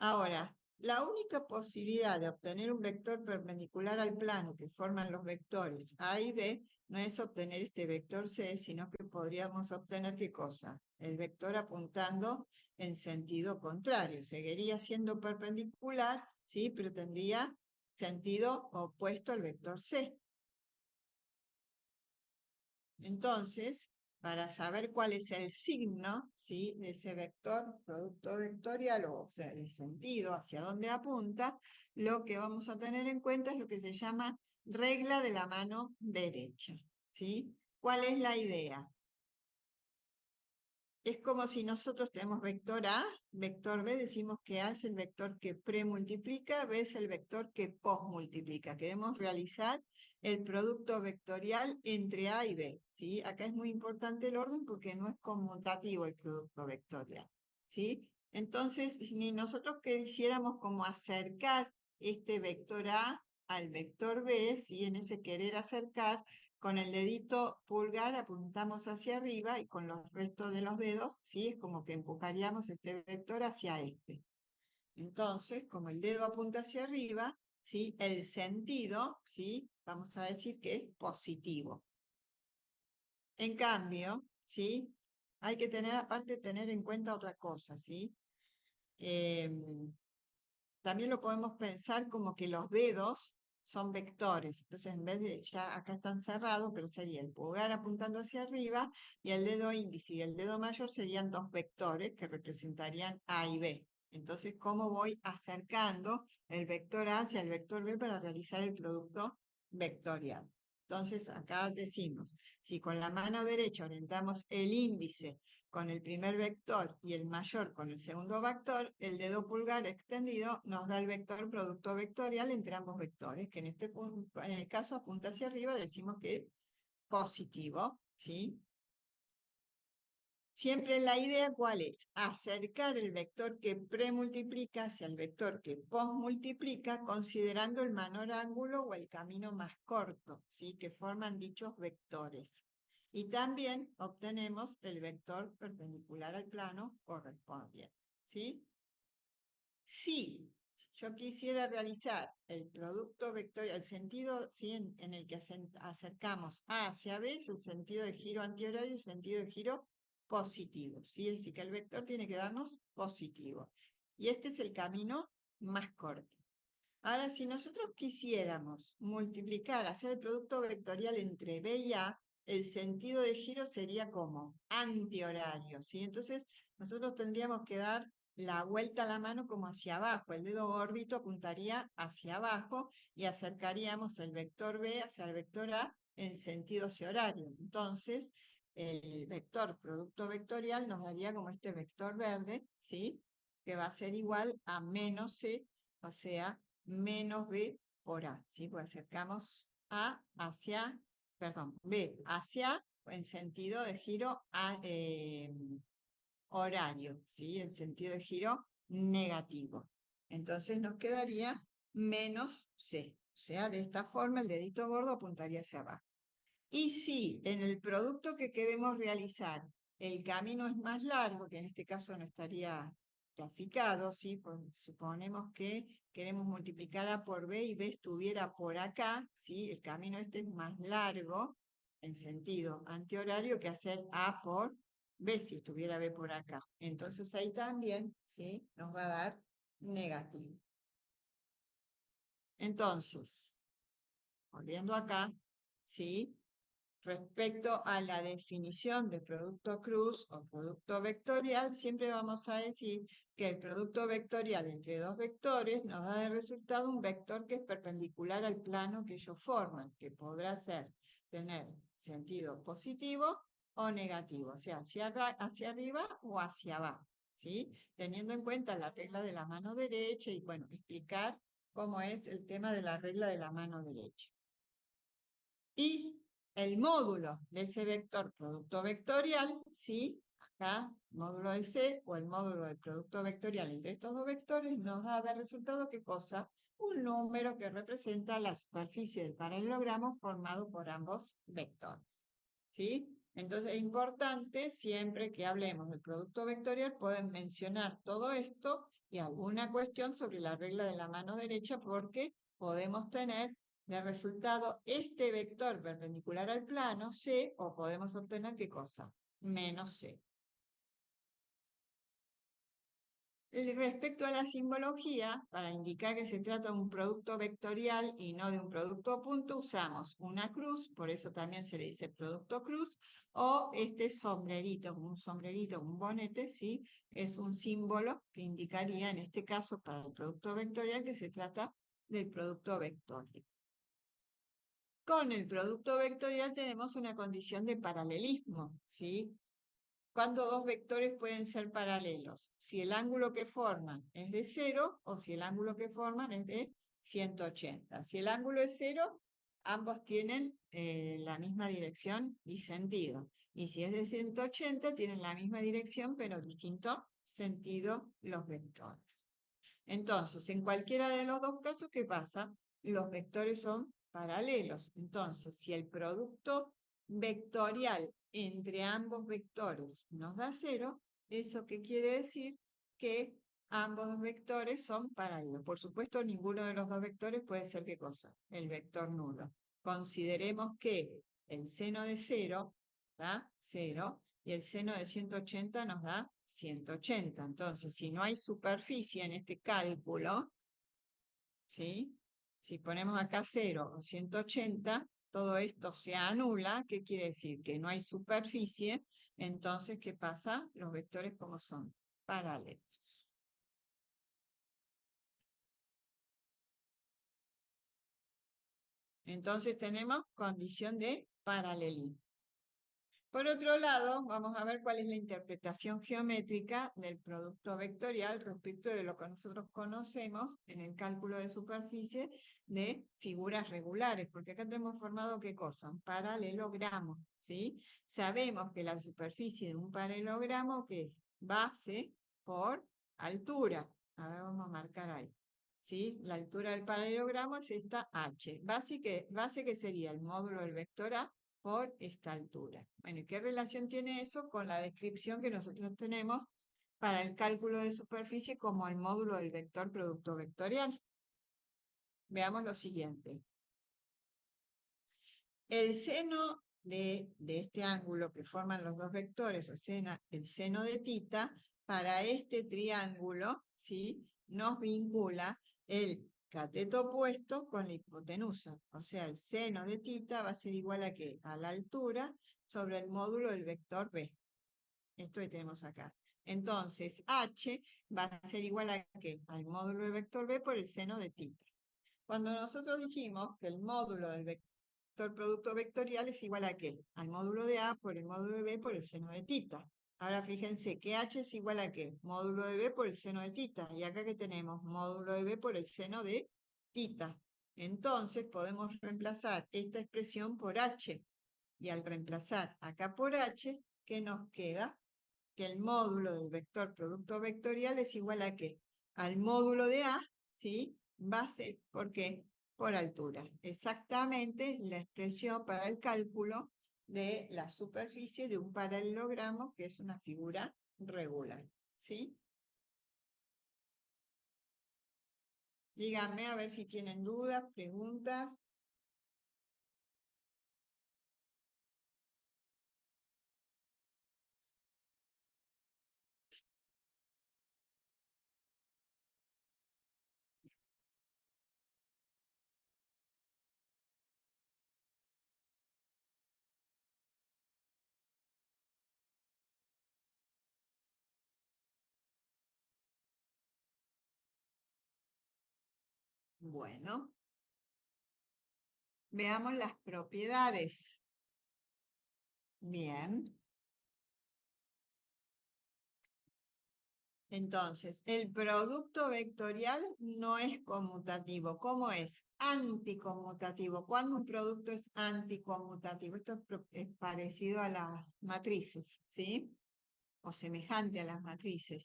Ahora, la única posibilidad de obtener un vector perpendicular al plano que forman los vectores A y B no es obtener este vector C, sino que podríamos obtener ¿qué cosa? El vector apuntando en sentido contrario. Seguiría siendo perpendicular, ¿sí? Pero tendría sentido opuesto al vector C. Entonces, para saber cuál es el signo, ¿sí?, de ese vector, producto vectorial, o sea, el sentido hacia dónde apunta, lo que vamos a tener en cuenta es lo que se llama regla de la mano derecha, ¿sí? ¿Cuál es la idea? Es como si nosotros tenemos vector A, vector B, decimos que A es el vector que premultiplica, B es el vector que posmultiplica. Queremos realizar el producto vectorial entre A y B, ¿sí? Acá es muy importante el orden porque no es conmutativo el producto vectorial, ¿sí? Entonces, si nosotros quisiéramos como acercar este vector A al vector B, ¿sí? En ese querer acercar, con el dedito pulgar apuntamos hacia arriba y con los restos de los dedos, ¿sí? Es como que empujaríamos este vector hacia este. Entonces, como el dedo apunta hacia arriba, ¿sí? El sentido, ¿sí? Vamos a decir que es positivo. En cambio, ¿sí? Hay que tener, aparte, tener en cuenta otra cosa, ¿sí? También lo podemos pensar como que los dedos son vectores. Entonces, en vez de, ya acá están cerrados, pero sería el pulgar apuntando hacia arriba y el dedo índice y el dedo mayor serían dos vectores que representarían A y B. Entonces, ¿cómo voy acercando el vector A hacia el vector B para realizar el producto vectorial? Entonces, acá decimos, si con la mano derecha orientamos el índice con el primer vector y el mayor con el segundo vector, el dedo pulgar extendido nos da el vector producto vectorial entre ambos vectores, que en este caso apunta hacia arriba, decimos que es positivo, ¿sí? Siempre la idea, ¿cuál es? Acercar el vector que premultiplica hacia el vector que posmultiplica, considerando el menor ángulo o el camino más corto, ¿sí? Que forman dichos vectores. Y también obtenemos el vector perpendicular al plano correspondiente, ¿sí? Si yo quisiera realizar el producto vectorial, el sentido, ¿sí?, en el que acercamos A hacia B, es el sentido de giro antihorario y el sentido de giro positivo, ¿sí? Es decir, que el vector tiene que darnos positivo. Y este es el camino más corto. Ahora, si nosotros quisiéramos multiplicar, hacer el producto vectorial entre B y A, el sentido de giro sería como antihorario, ¿sí? Entonces, nosotros tendríamos que dar la vuelta a la mano como hacia abajo. El dedo gordito apuntaría hacia abajo y acercaríamos el vector B hacia el vector A en sentido hacia horario. Entonces, el vector producto vectorial nos daría como este vector verde, ¿sí? Que va a ser igual a menos C, o sea, menos B por A, ¿sí? Pues acercamos A hacia, perdón, B hacia, en sentido de giro horario, ¿sí? En sentido de giro negativo. Entonces nos quedaría menos C. O sea, de esta forma el dedito gordo apuntaría hacia abajo. Y si en el producto que queremos realizar el camino es más largo, que en este caso no estaría graficado, ¿sí? Pues suponemos que queremos multiplicar A por B y B estuviera por acá, ¿sí? El camino este es más largo en sentido antihorario que hacer A por B si estuviera B por acá. Entonces ahí también, ¿sí?, nos va a dar negativo. Entonces, volviendo acá, ¿sí?, respecto a la definición de producto cruz o producto vectorial, siempre vamos a decir que el producto vectorial entre dos vectores nos da de resultado un vector que es perpendicular al plano que ellos forman, que podrá tener sentido positivo o negativo, o sea, hacia arriba o hacia abajo, ¿sí? Teniendo en cuenta la regla de la mano derecha y, bueno, explicar como es el tema de la regla de la mano derecha. Y el módulo de ese vector producto vectorial, ¿sí? Acá, módulo de C o el módulo del producto vectorial entre estos dos vectores nos da de resultado, ¿qué cosa? Un número que representa la superficie del paralelogramo formado por ambos vectores, ¿sí? Entonces es importante, siempre que hablemos del producto vectorial, pueden mencionar todo esto y alguna cuestión sobre la regla de la mano derecha, porque podemos tener de resultado este vector perpendicular al plano, C, o podemos obtener, ¿qué cosa? Menos C. Respecto a la simbología, para indicar que se trata de un producto vectorial y no de un producto punto, usamos una cruz, por eso también se le dice producto cruz, o este sombrerito, un bonete, ¿sí? Es un símbolo que indicaría, en este caso, para el producto vectorial, que se trata del producto vectorial. Con el producto vectorial tenemos una condición de paralelismo, ¿sí? Cuando dos vectores pueden ser paralelos, si el ángulo que forman es de 0 o si el ángulo que forman es de 180. Si el ángulo es 0, ambos tienen la misma dirección y sentido. Y si es de 180, tienen la misma dirección, pero distinto sentido los vectores. Entonces, en cualquiera de los dos casos, ¿qué pasa? Los vectores son paralelos. Entonces, si el producto vectorial entre ambos vectores nos da 0, ¿eso qué quiere decir? Que ambos vectores son paralelos. Por supuesto, ninguno de los dos vectores puede ser, ¿qué cosa? El vector nulo. Consideremos que el seno de 0 da 0 y el seno de 180 nos da 180. Entonces, si no hay superficie en este cálculo, ¿sí? Si ponemos acá 0 o 180, todo esto se anula. ¿Qué quiere decir? Que no hay superficie. Entonces, ¿qué pasa? Los vectores, ¿cómo son? Paralelos. Entonces tenemos condición de paralelismo. Por otro lado, vamos a ver cuál es la interpretación geométrica del producto vectorial respecto de lo que nosotros conocemos en el cálculo de superficie de figuras regulares, porque acá tenemos formado, ¿qué cosa? Un paralelogramo, ¿sí? Sabemos que la superficie de un paralelogramo, que es base por altura. A ver, vamos a marcar ahí. ¿Sí? La altura del paralelogramo es esta h. Base que sería el módulo del vector A por esta altura. Bueno, ¿y qué relación tiene eso con la descripción que nosotros tenemos para el cálculo de superficie como el módulo del vector producto vectorial? Veamos lo siguiente. El seno de este ángulo que forman los dos vectores, o sea, el seno de tita, para este triángulo, ¿sí? Nos vincula el cateto opuesto con la hipotenusa. O sea, el seno de tita va a ser igual a ¿qué? A la altura sobre el módulo del vector B. Esto que tenemos acá. Entonces, h va a ser igual a ¿qué? Al módulo del vector B por el seno de tita. Cuando nosotros dijimos que el módulo del vector producto vectorial es igual a ¿qué? Al módulo de A por el módulo de B por el seno de tita. Ahora fíjense que h es igual a ¿qué? Módulo de B por el seno de tita. Y acá que tenemos módulo de B por el seno de tita. Entonces podemos reemplazar esta expresión por h. Y al reemplazar acá por h, ¿qué nos queda? Que el módulo del vector producto vectorial es igual a ¿qué? Al módulo de A, ¿sí? Base, ¿por qué? Por altura. Exactamente la expresión para el cálculo de la superficie de un paralelogramo, que es una figura regular, ¿sí? Díganme a ver si tienen dudas, preguntas. Bueno, veamos las propiedades. Bien. Entonces, el producto vectorial no es conmutativo. ¿Cómo es? Anticonmutativo. ¿Cuándo un producto es anticonmutativo? Esto es parecido a las matrices, ¿sí? O semejante a las matrices,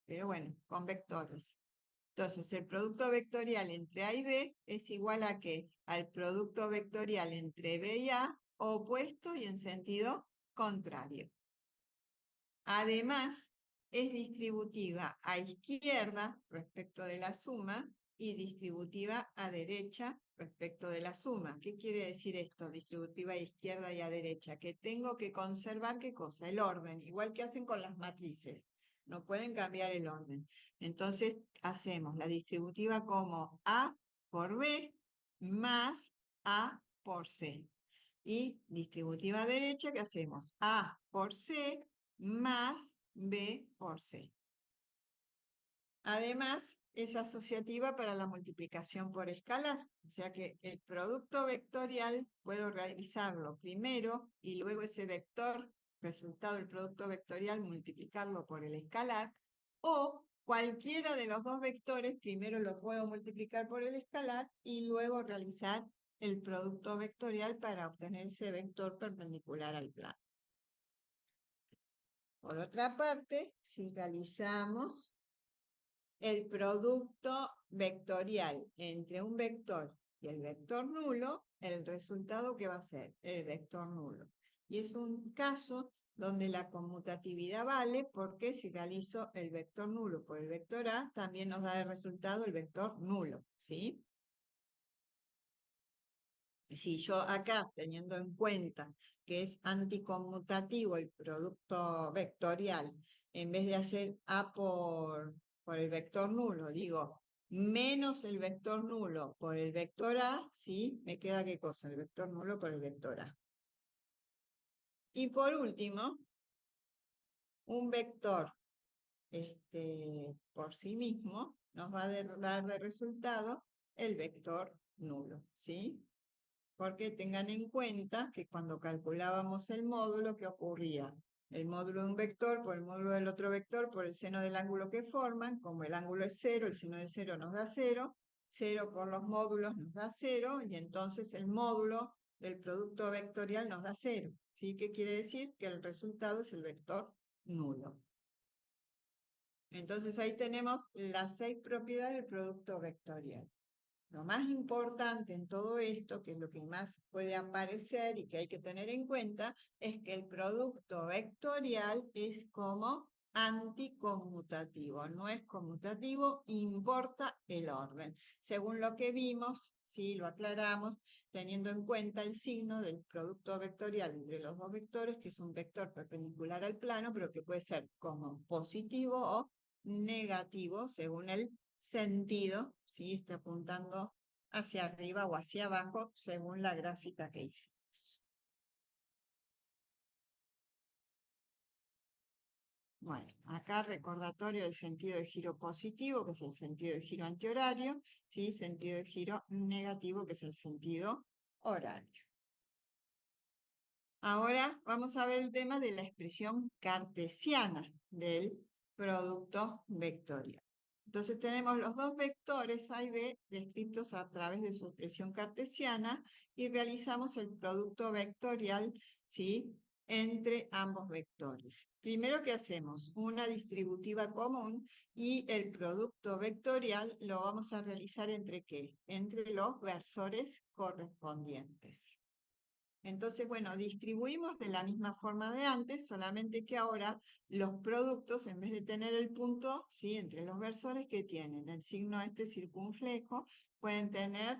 pero bueno, con vectores. Entonces, el producto vectorial entre A y B es igual a ¿qué? Al producto vectorial entre B y A, opuesto y en sentido contrario. Además, es distributiva a izquierda respecto de la suma y distributiva a derecha respecto de la suma. ¿Qué quiere decir esto? Distributiva a izquierda y a derecha. Que tengo que conservar, ¿qué cosa? El orden, igual que hacen con las matrices. No pueden cambiar el orden. Entonces, hacemos la distributiva como A por B más A por C. Y distributiva derecha, ¿qué hacemos? A por C más B por C. Además, es asociativa para la multiplicación por escalar, o sea que el producto vectorial puedo realizarlo primero y luego ese vector, resultado del producto vectorial, multiplicarlo por el escalar, o cualquiera de los dos vectores, primero lo puedo multiplicar por el escalar y luego realizar el producto vectorial para obtener ese vector perpendicular al plano. Por otra parte, si realizamos el producto vectorial entre un vector y el vector nulo, el resultado que va a ser el vector nulo. Y es un caso donde la conmutatividad vale porque si realizo el vector nulo por el vector A, también nos da de resultado el vector nulo, ¿sí? Si yo acá, teniendo en cuenta que es anticonmutativo el producto vectorial, en vez de hacer A por el vector nulo, digo menos el vector nulo por el vector A, ¿sí? Me queda ¿qué cosa? El vector nulo por el vector A. Y por último, un vector por sí mismo nos va a dar de resultado el vector nulo, ¿sí? Porque tengan en cuenta que cuando calculábamos el módulo, ¿qué ocurría? El módulo de un vector por el módulo del otro vector por el seno del ángulo que forman, como el ángulo es 0, el seno de 0 nos da 0, 0 por los módulos nos da 0, y entonces el módulo del producto vectorial nos da 0. ¿Sí? ¿Qué quiere decir? Que el resultado es el vector nulo. Entonces ahí tenemos las 6 propiedades del producto vectorial. Lo más importante en todo esto, que es lo que más puede aparecer y que hay que tener en cuenta, es que el producto vectorial es como anticonmutativo, no es conmutativo, importa el orden. Según lo que vimos, sí, lo aclaramos, teniendo en cuenta el signo del producto vectorial entre los dos vectores, que es un vector perpendicular al plano, pero que puede ser como positivo o negativo según el sentido, ¿sí? Está apuntando hacia arriba o hacia abajo según la gráfica que hicimos. Bueno, acá recordatorio del sentido de giro positivo, que es el sentido de giro antihorario, ¿sí? Sentido de giro negativo, que es el sentido horario. Ahora vamos a ver el tema de la expresión cartesiana del producto vectorial. Entonces tenemos los dos vectores A y B descritos a través de su expresión cartesiana y realizamos el producto vectorial, ¿sí?, entre ambos vectores. Primero, ¿qué hacemos? Una distributiva común y el producto vectorial lo vamos a realizar ¿entre qué? Entre los versores correspondientes. Entonces, bueno, distribuimos de la misma forma de antes, solamente que ahora los productos, en vez de tener el punto, ¿sí?, entre los versores, que tienen el signo circunflejo, pueden tener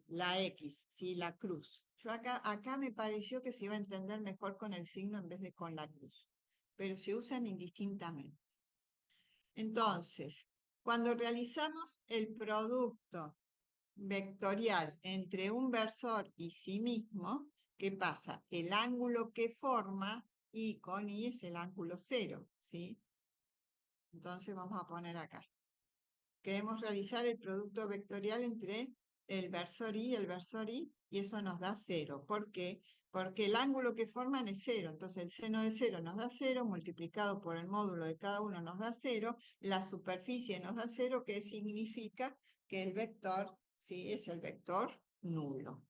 la X, ¿sí?, la cruz. Yo acá me pareció que se iba a entender mejor con el signo en vez de con la cruz, pero se usan indistintamente. Entonces, cuando realizamos el producto vectorial entre un versor y sí mismo, ¿qué pasa? El ángulo que forma I con I es el ángulo 0, ¿sí? Entonces vamos a poner acá. Queremos realizar el producto vectorial entre el versor I y el versor I, y eso nos da 0. ¿Por qué? porque el ángulo que forman es 0. Entonces el seno de 0 nos da 0, multiplicado por el módulo de cada uno nos da 0, la superficie nos da 0, que significa que el vector, ¿sí?, es el vector nulo.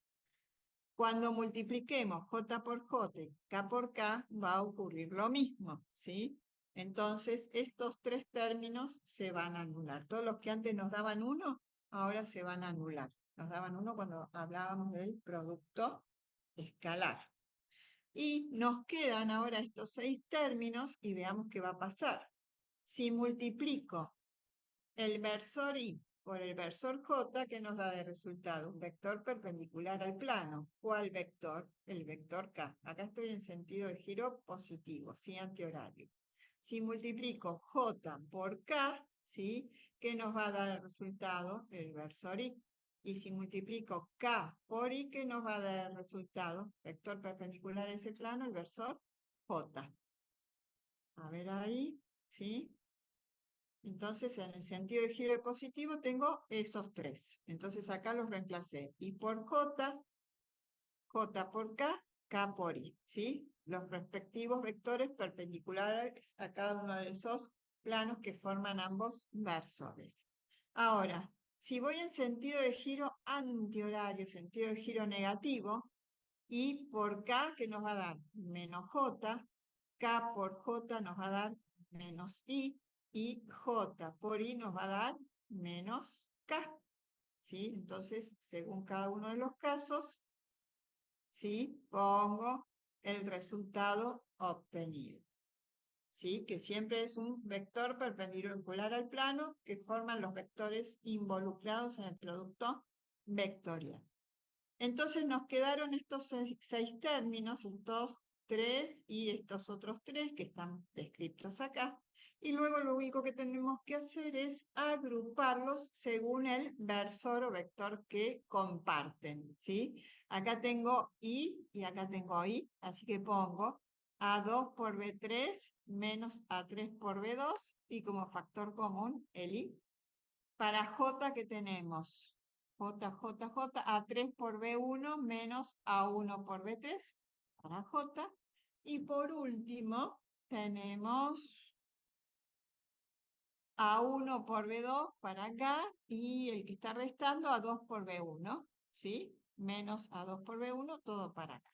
Cuando multipliquemos j por j y k por k, va a ocurrir lo mismo, ¿sí? Entonces, estos tres términos se van a anular. Todos los que antes nos daban 1, ahora se van a anular. Nos daban 1 cuando hablábamos del producto escalar. Y nos quedan ahora estos 6 términos y veamos qué va a pasar. Si multiplico el versor I por el versor J, ¿qué nos da de resultado? Un vector perpendicular al plano. ¿Cuál vector? El vector K. Acá estoy en sentido de giro positivo, ¿sí?, antihorario. Si multiplico J por K, ¿sí?, ¿qué nos va a dar el resultado? El versor I. Y si multiplico K por I, ¿qué nos va a dar el resultado? Vector perpendicular a ese plano, el versor J. A ver ahí, ¿sí? Entonces, en el sentido de giro positivo tengo esos tres. Entonces, acá los reemplacé. I por J, J por K, K por I, ¿sí? Los respectivos vectores perpendiculares a cada uno de esos planos que forman ambos versores. Ahora, si voy en sentido de giro antihorario, sentido de giro negativo, I por K, ¿qué nos va a dar? Menos J, K por J nos va a dar menos I, y J por I nos va a dar menos K, ¿sí? Entonces, según cada uno de los casos, ¿sí?, pongo el resultado obtenido, ¿sí?, que siempre es un vector perpendicular al plano que forman los vectores involucrados en el producto vectorial. Entonces nos quedaron estos seis términos, estos 3 y estos otros 3 que están descritos acá. Y luego lo único que tenemos que hacer es agruparlos según el versor o vector que comparten, ¿sí? Acá tengo I y acá tengo I, así que pongo A2 por B3 menos A3 por B2 y como factor común el I. Para J, ¿qué tenemos? J, A3 por B1 menos A1 por B3 para J. Y por último, tenemos A1 por B2 para acá y el que está restando A2 por B1, ¿sí? Menos A2 por B1, todo para acá.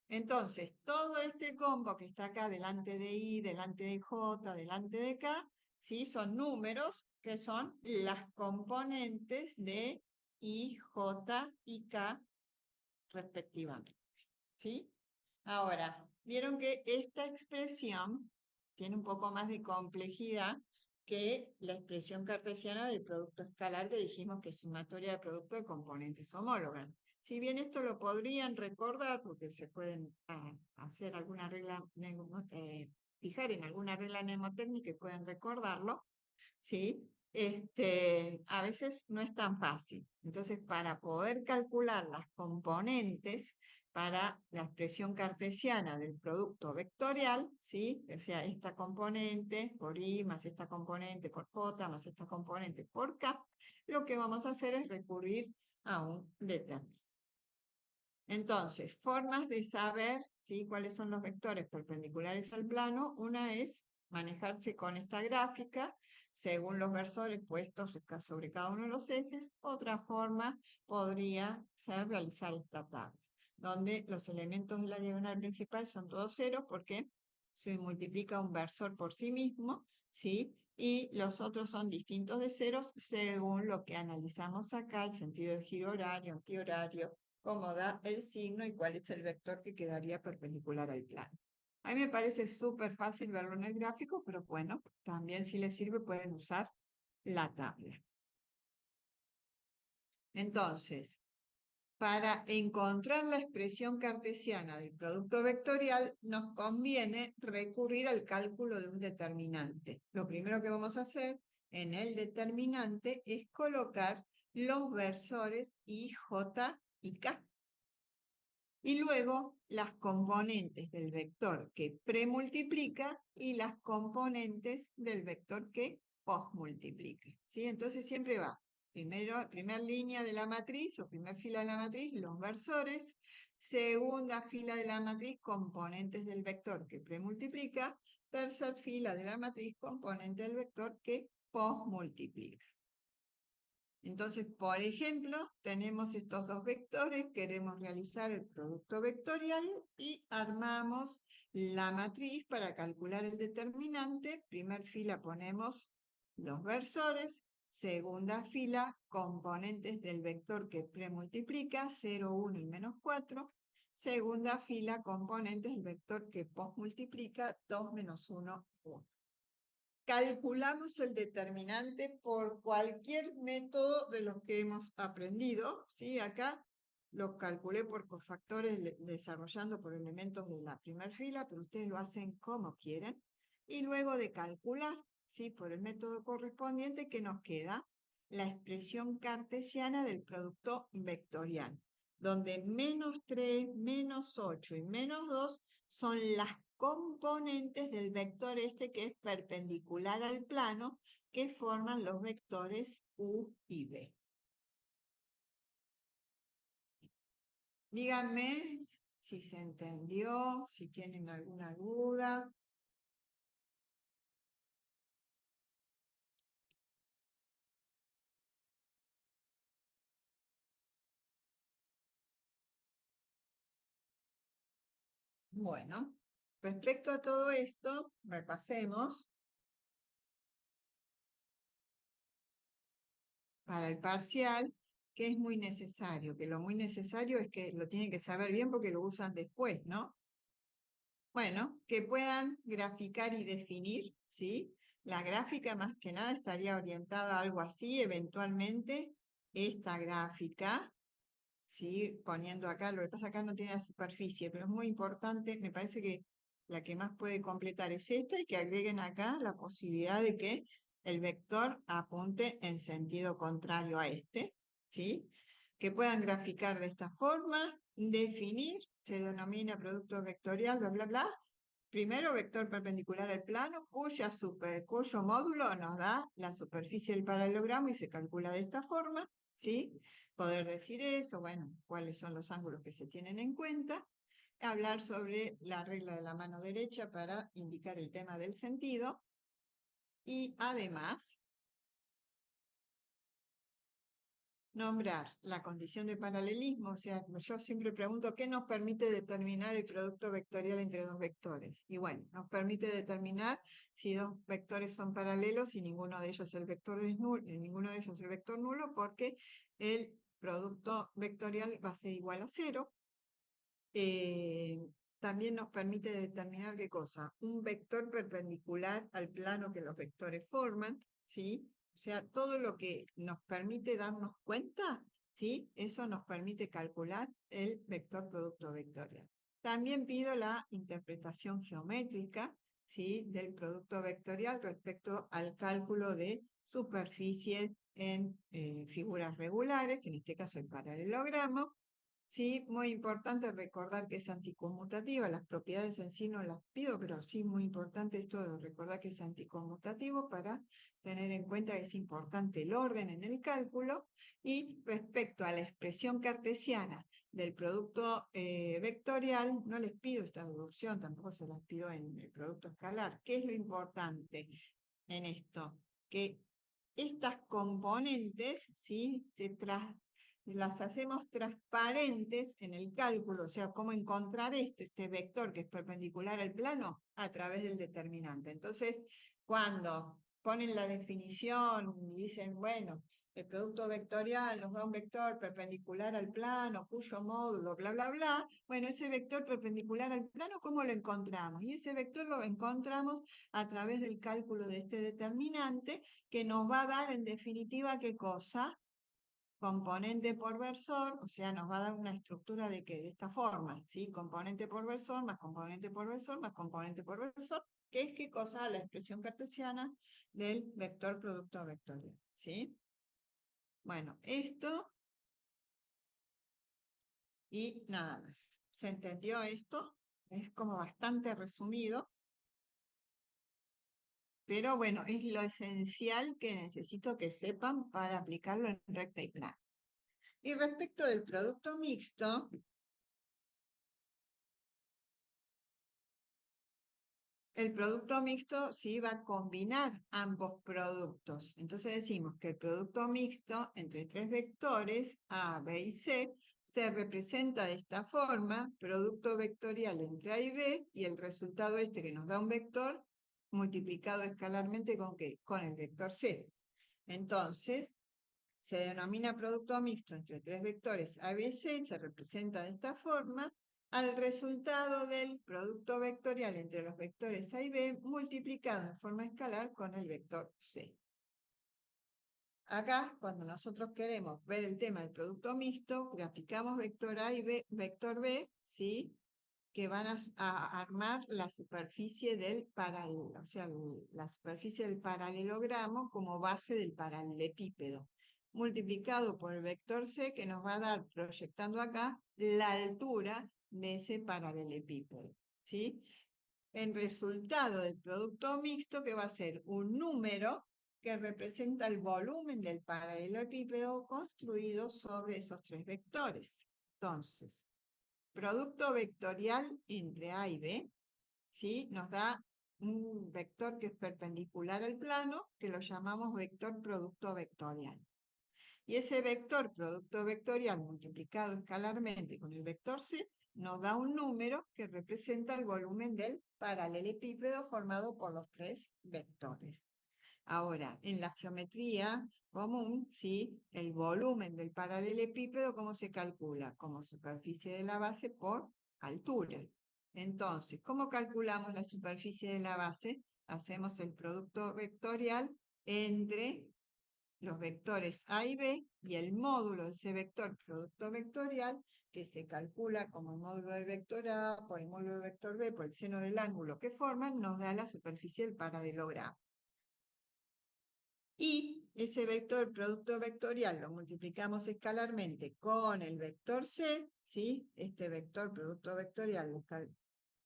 Entonces, todo este combo que está acá delante de I, delante de J, delante de K, ¿sí?, son números que son las componentes de I, J y K respectivamente, ¿sí? Ahora, vieron que esta expresión tiene un poco más de complejidad que la expresión cartesiana del producto escalar que dijimos que es sumatoria de producto de componentes homólogas. Si bien esto lo podrían recordar, porque se pueden hacer alguna regla, fijar en alguna regla mnemotécnica y pueden recordarlo, ¿sí? A veces no es tan fácil. Entonces, para poder calcular las componentes para la expresión cartesiana del producto vectorial, ¿sí?, o sea, esta componente por I más esta componente por J más esta componente por K, lo que vamos a hacer es recurrir a un determinante. Entonces, formas de saber, ¿sí?, cuáles son los vectores perpendiculares al plano. Una es manejarse con esta gráfica según los versores puestos sobre cada uno de los ejes. Otra forma podría ser realizar esta tabla, donde los elementos de la diagonal principal son todos ceros porque se multiplica un versor por sí mismo, ¿sí?, y los otros son distintos de ceros según lo que analizamos acá, el sentido de giro horario, antihorario, cómo da el signo y cuál es el vector que quedaría perpendicular al plano. A mí me parece súper fácil verlo en el gráfico, pero bueno, también si les sirve pueden usar la tabla. Entonces, para encontrar la expresión cartesiana del producto vectorial, nos conviene recurrir al cálculo de un determinante. Lo primero que vamos a hacer en el determinante es colocar los versores I, J y K. Y luego las componentes del vector que premultiplica y las componentes del vector que posmultiplica, ¿sí? Entonces siempre va primera línea de la matriz o primer fila de la matriz, los versores, segunda fila de la matriz, componentes del vector que premultiplica, tercera fila de la matriz, componente del vector que posmultiplica. Entonces, por ejemplo, tenemos estos dos vectores, queremos realizar el producto vectorial y armamos la matriz para calcular el determinante. Primer fila ponemos los versores, segunda fila componentes del vector que premultiplica, 0, 1 y menos 4. Segunda fila componentes del vector que posmultiplica, 2, menos 1, 1. Calculamos el determinante por cualquier método de los que hemos aprendido, ¿sí? Acá lo calculé por cofactores desarrollando por elementos de la primera fila, pero ustedes lo hacen como quieren. Y luego de calcular, ¿sí? Por el método correspondiente, ¿qué nos queda? La expresión cartesiana del producto vectorial, donde menos 3, menos 8 y menos 2 son las componentes del vector este que es perpendicular al plano que forman los vectores U y B. Díganme si se entendió, si tienen alguna duda. Bueno, respecto a todo esto, repasemos. Para el parcial, que es muy necesario, que lo muy necesario es que lo tienen que saber bien porque lo usan después, ¿no? Bueno, que puedan graficar y definir, ¿sí? La gráfica más que nada estaría orientada a algo así, eventualmente esta gráfica, ¿sí? Poniendo acá, lo que pasa acá no tiene la superficie, pero es muy importante, me parece que la que más puede completar es esta y que agreguen acá la posibilidad de que el vector apunte en sentido contrario a este, ¿sí? Que puedan graficar de esta forma, definir, se denomina producto vectorial, bla, bla, bla. Primero, vector perpendicular al plano, cuyo módulo nos da la superficie del paralelogramo y se calcula de esta forma, ¿sí? Poder decir eso, bueno, cuáles son los ángulos que se tienen en cuenta. Hablar sobre la regla de la mano derecha para indicar el tema del sentido. Y además, nombrar la condición de paralelismo, o sea, yo siempre pregunto qué nos permite determinar el producto vectorial entre dos vectores. Y bueno, nos permite determinar si dos vectores son paralelos y ninguno de ellos el vector es nulo, ninguno de ellos el vector nulo, porque el producto vectorial va a ser igual a 0. También nos permite determinar qué cosa, un vector perpendicular al plano que los vectores forman, ¿sí? O sea, todo lo que nos permite darnos cuenta, ¿sí? Eso nos permite calcular el vector producto vectorial. También pido la interpretación geométrica, ¿sí? Del producto vectorial respecto al cálculo de superficies en figuras regulares, que en este caso el paralelogramo. Sí, muy importante recordar que es anticonmutativa, las propiedades en sí no las pido, pero sí muy importante esto de recordar que es anticonmutativo para tener en cuenta que es importante el orden en el cálculo. Y respecto a la expresión cartesiana del producto vectorial, no les pido esta deducción, tampoco se las pido en el producto escalar. ¿Qué es lo importante en esto? Que estas componentes, ¿sí? Las hacemos transparentes en el cálculo, o sea, cómo encontrar este vector que es perpendicular al plano a través del determinante. Entonces, cuando ponen la definición y dicen, bueno, el producto vectorial nos da un vector perpendicular al plano, cuyo módulo, bla, bla, bla. Bueno, ese vector perpendicular al plano, ¿cómo lo encontramos? Y ese vector lo encontramos a través del cálculo de este determinante, que nos va a dar en definitiva qué cosa, componente por versor, o sea, nos va a dar una estructura de que de esta forma, ¿sí? Componente por versor, más componente por versor, más componente por versor, que es qué cosa, la expresión cartesiana del vector producto vectorial, ¿sí? Bueno, esto y nada más. ¿Se entendió esto? Es como bastante resumido, pero bueno, es lo esencial que necesito que sepan para aplicarlo en recta y plana. Y respecto del producto mixto, el producto mixto sí va a combinar ambos productos. Entonces decimos que el producto mixto entre tres vectores, A, B y C, se representa de esta forma, producto vectorial entre A y B, y el resultado este que nos da un vector multiplicado escalarmente ¿con qué? Con el vector C. Entonces, se denomina producto mixto entre tres vectores A, B y C, se representa de esta forma, al resultado del producto vectorial entre los vectores A y B multiplicado en forma escalar con el vector C. Acá, cuando nosotros queremos ver el tema del producto mixto, graficamos vector A y vector B, ¿sí? Que van a armar la superficie del paralelo, o sea, la superficie del paralelogramo como base del paralelepípedo, multiplicado por el vector C, que nos va a dar, proyectando acá, la altura de ese paralelepípedo, ¿sí? En resultado del producto mixto, que va a ser un número que representa el volumen del paralelepípedo construido sobre esos tres vectores. Entonces, producto vectorial entre A y B, ¿sí? Nos da un vector que es perpendicular al plano, que lo llamamos vector producto vectorial. Y ese vector producto vectorial multiplicado escalarmente con el vector C nos da un número que representa el volumen del paralelepípedo formado por los tres vectores. Ahora, en la geometría común, ¿sí? El volumen del paralelepípedo, ¿cómo se calcula? Como superficie de la base por altura. Entonces, ¿cómo calculamos la superficie de la base? Hacemos el producto vectorial entre los vectores A y B y el módulo de ese vector producto vectorial, que se calcula como el módulo del vector A por el módulo del vector B por el seno del ángulo que forman, nos da la superficie del paralelogramo. Y ese vector producto vectorial lo multiplicamos escalarmente con el vector C, ¿sí? Este vector producto vectorial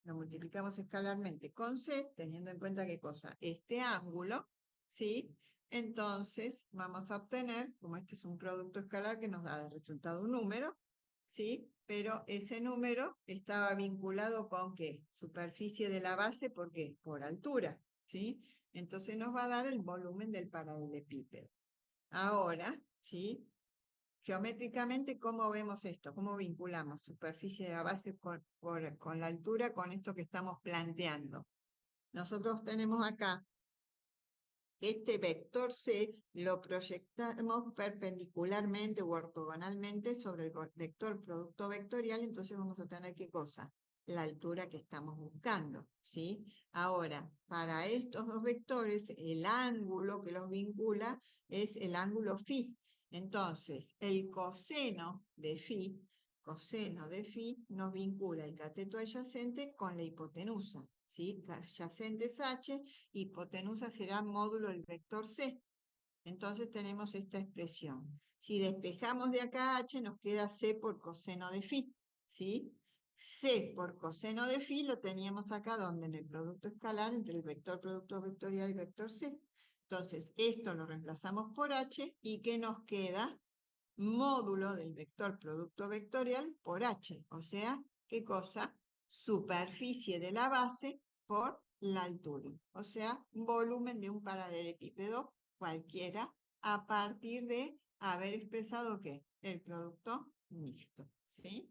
lo multiplicamos escalarmente con C, teniendo en cuenta qué cosa, este ángulo, ¿sí? Entonces vamos a obtener, como este es un producto escalar que nos da de resultado un número, ¿sí? Pero ese número estaba vinculado con ¿qué? Superficie de la base, ¿por qué? Por altura, ¿sí? Entonces nos va a dar el volumen del paralelepípedo. Ahora, ¿sí? Geométricamente, ¿cómo vemos esto? ¿Cómo vinculamos superficie de la base con la altura con esto que estamos planteando? Nosotros tenemos acá este vector C, lo proyectamos perpendicularmente o ortogonalmente sobre el vector producto vectorial, entonces vamos a tener ¿qué cosa? La altura que estamos buscando, ¿sí? Ahora, para estos dos vectores, el ángulo que los vincula es el ángulo φ. Entonces, el coseno de φ nos vincula el cateto adyacente con la hipotenusa, ¿sí? Adyacente es h, hipotenusa será módulo del vector c. Entonces tenemos esta expresión. Si despejamos de acá h, nos queda c por coseno de φ, ¿sí? C por coseno de φ lo teníamos acá, donde en el producto escalar entre el vector producto vectorial y el vector c. Entonces, esto lo reemplazamos por h, ¿y qué nos queda? Módulo del vector producto vectorial por h, o sea, ¿qué cosa? Superficie de la base por la altura, o sea, volumen de un paralelepípedo cualquiera a partir de haber expresado ¿qué? El producto mixto, ¿sí?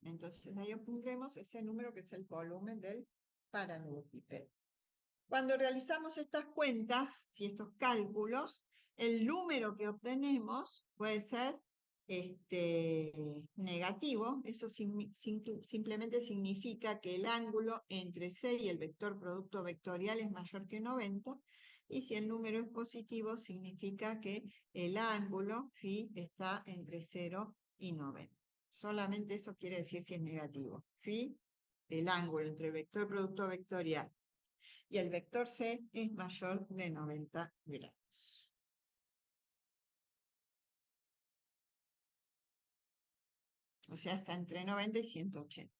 Entonces ahí obtendremos ese número que es el volumen del paralelepípedo. Cuando realizamos estas cuentas, si estos cálculos, el número que obtenemos puede ser negativo. Eso simplemente significa que el ángulo entre C y el vector producto vectorial es mayor que 90. Y si el número es positivo, significa que el ángulo φ está entre 0 y 90. Solamente eso quiere decir si es negativo. Φ, el ángulo entre el vector producto vectorial y el vector C es mayor de 90 grados. O sea, está entre 90 y 180.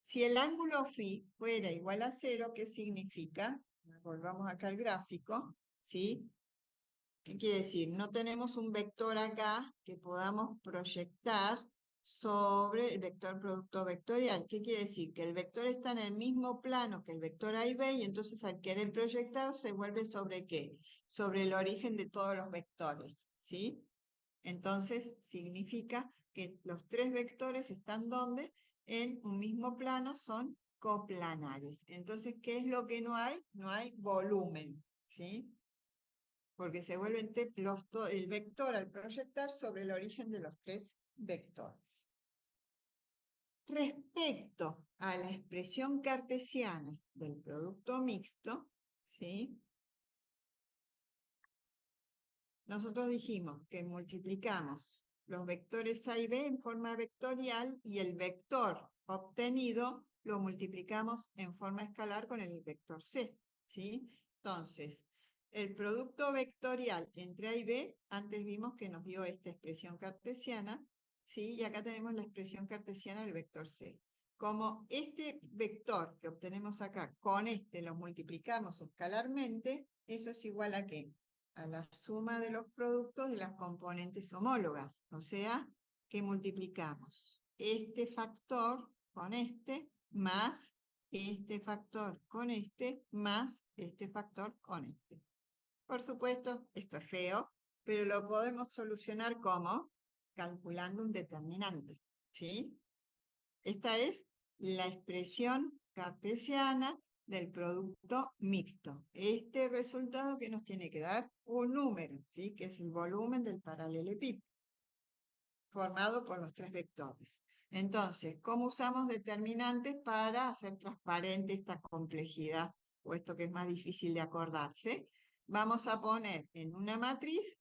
Si el ángulo φ fuera igual a 0, ¿qué significa? Volvamos acá al gráfico, ¿sí? ¿Qué quiere decir? No tenemos un vector acá que podamos proyectar sobre el vector producto vectorial. ¿Qué quiere decir? Que el vector está en el mismo plano que el vector A y B, y entonces al querer proyectar se vuelve ¿sobre qué? Sobre el origen de todos los vectores, ¿sí? Entonces significa que los tres vectores están donde en un mismo plano, son coplanares. Entonces, ¿qué es lo que no hay? No hay volumen, ¿sí? Porque se vuelven el vector al proyectar sobre el origen de los tres vectores. Respecto a la expresión cartesiana del producto mixto, ¿sí? Nosotros dijimos que multiplicamos los vectores A y B en forma vectorial y el vector obtenido lo multiplicamos en forma escalar con el vector C, ¿sí? Entonces, el producto vectorial entre A y B, antes vimos que nos dio esta expresión cartesiana, ¿sí? Y acá tenemos la expresión cartesiana del vector C. Como este vector que obtenemos acá con este lo multiplicamos escalarmente, eso es igual a ¿qué? A la suma de los productos de las componentes homólogas. O sea, que multiplicamos este factor con este, más este factor con este, más este factor con este. Por supuesto, esto es feo, pero lo podemos solucionar como calculando un determinante, ¿sí? Esta es la expresión cartesiana del producto mixto. Este resultado que nos tiene que dar un número, ¿sí? Que es el volumen del paralelepípedo, formado por los tres vectores. Entonces, ¿cómo usamos determinantes para hacer transparente esta complejidad, o esto que es más difícil de acordarse? Vamos a poner en una matriz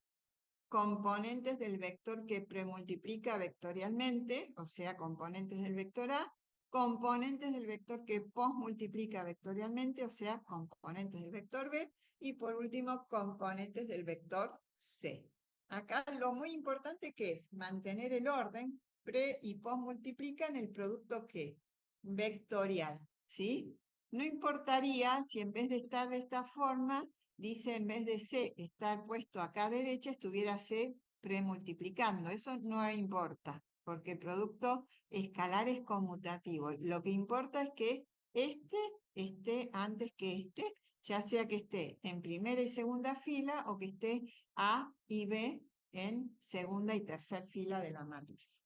componentes del vector que premultiplica vectorialmente, o sea, componentes del vector A, componentes del vector que posmultiplica vectorialmente, o sea, componentes del vector B, y por último, componentes del vector C. Acá lo muy importante que es mantener el orden pre y posmultiplica en el producto que vectorial, ¿sí? No importaría si en vez de estar de esta forma, dice en vez de C estar puesto acá a derecha, estuviera C premultiplicando. Eso no importa, porque el producto escalar es conmutativo. Lo que importa es que este esté antes que este, ya sea que esté en primera y segunda fila o que esté A y B en segunda y tercera fila de la matriz.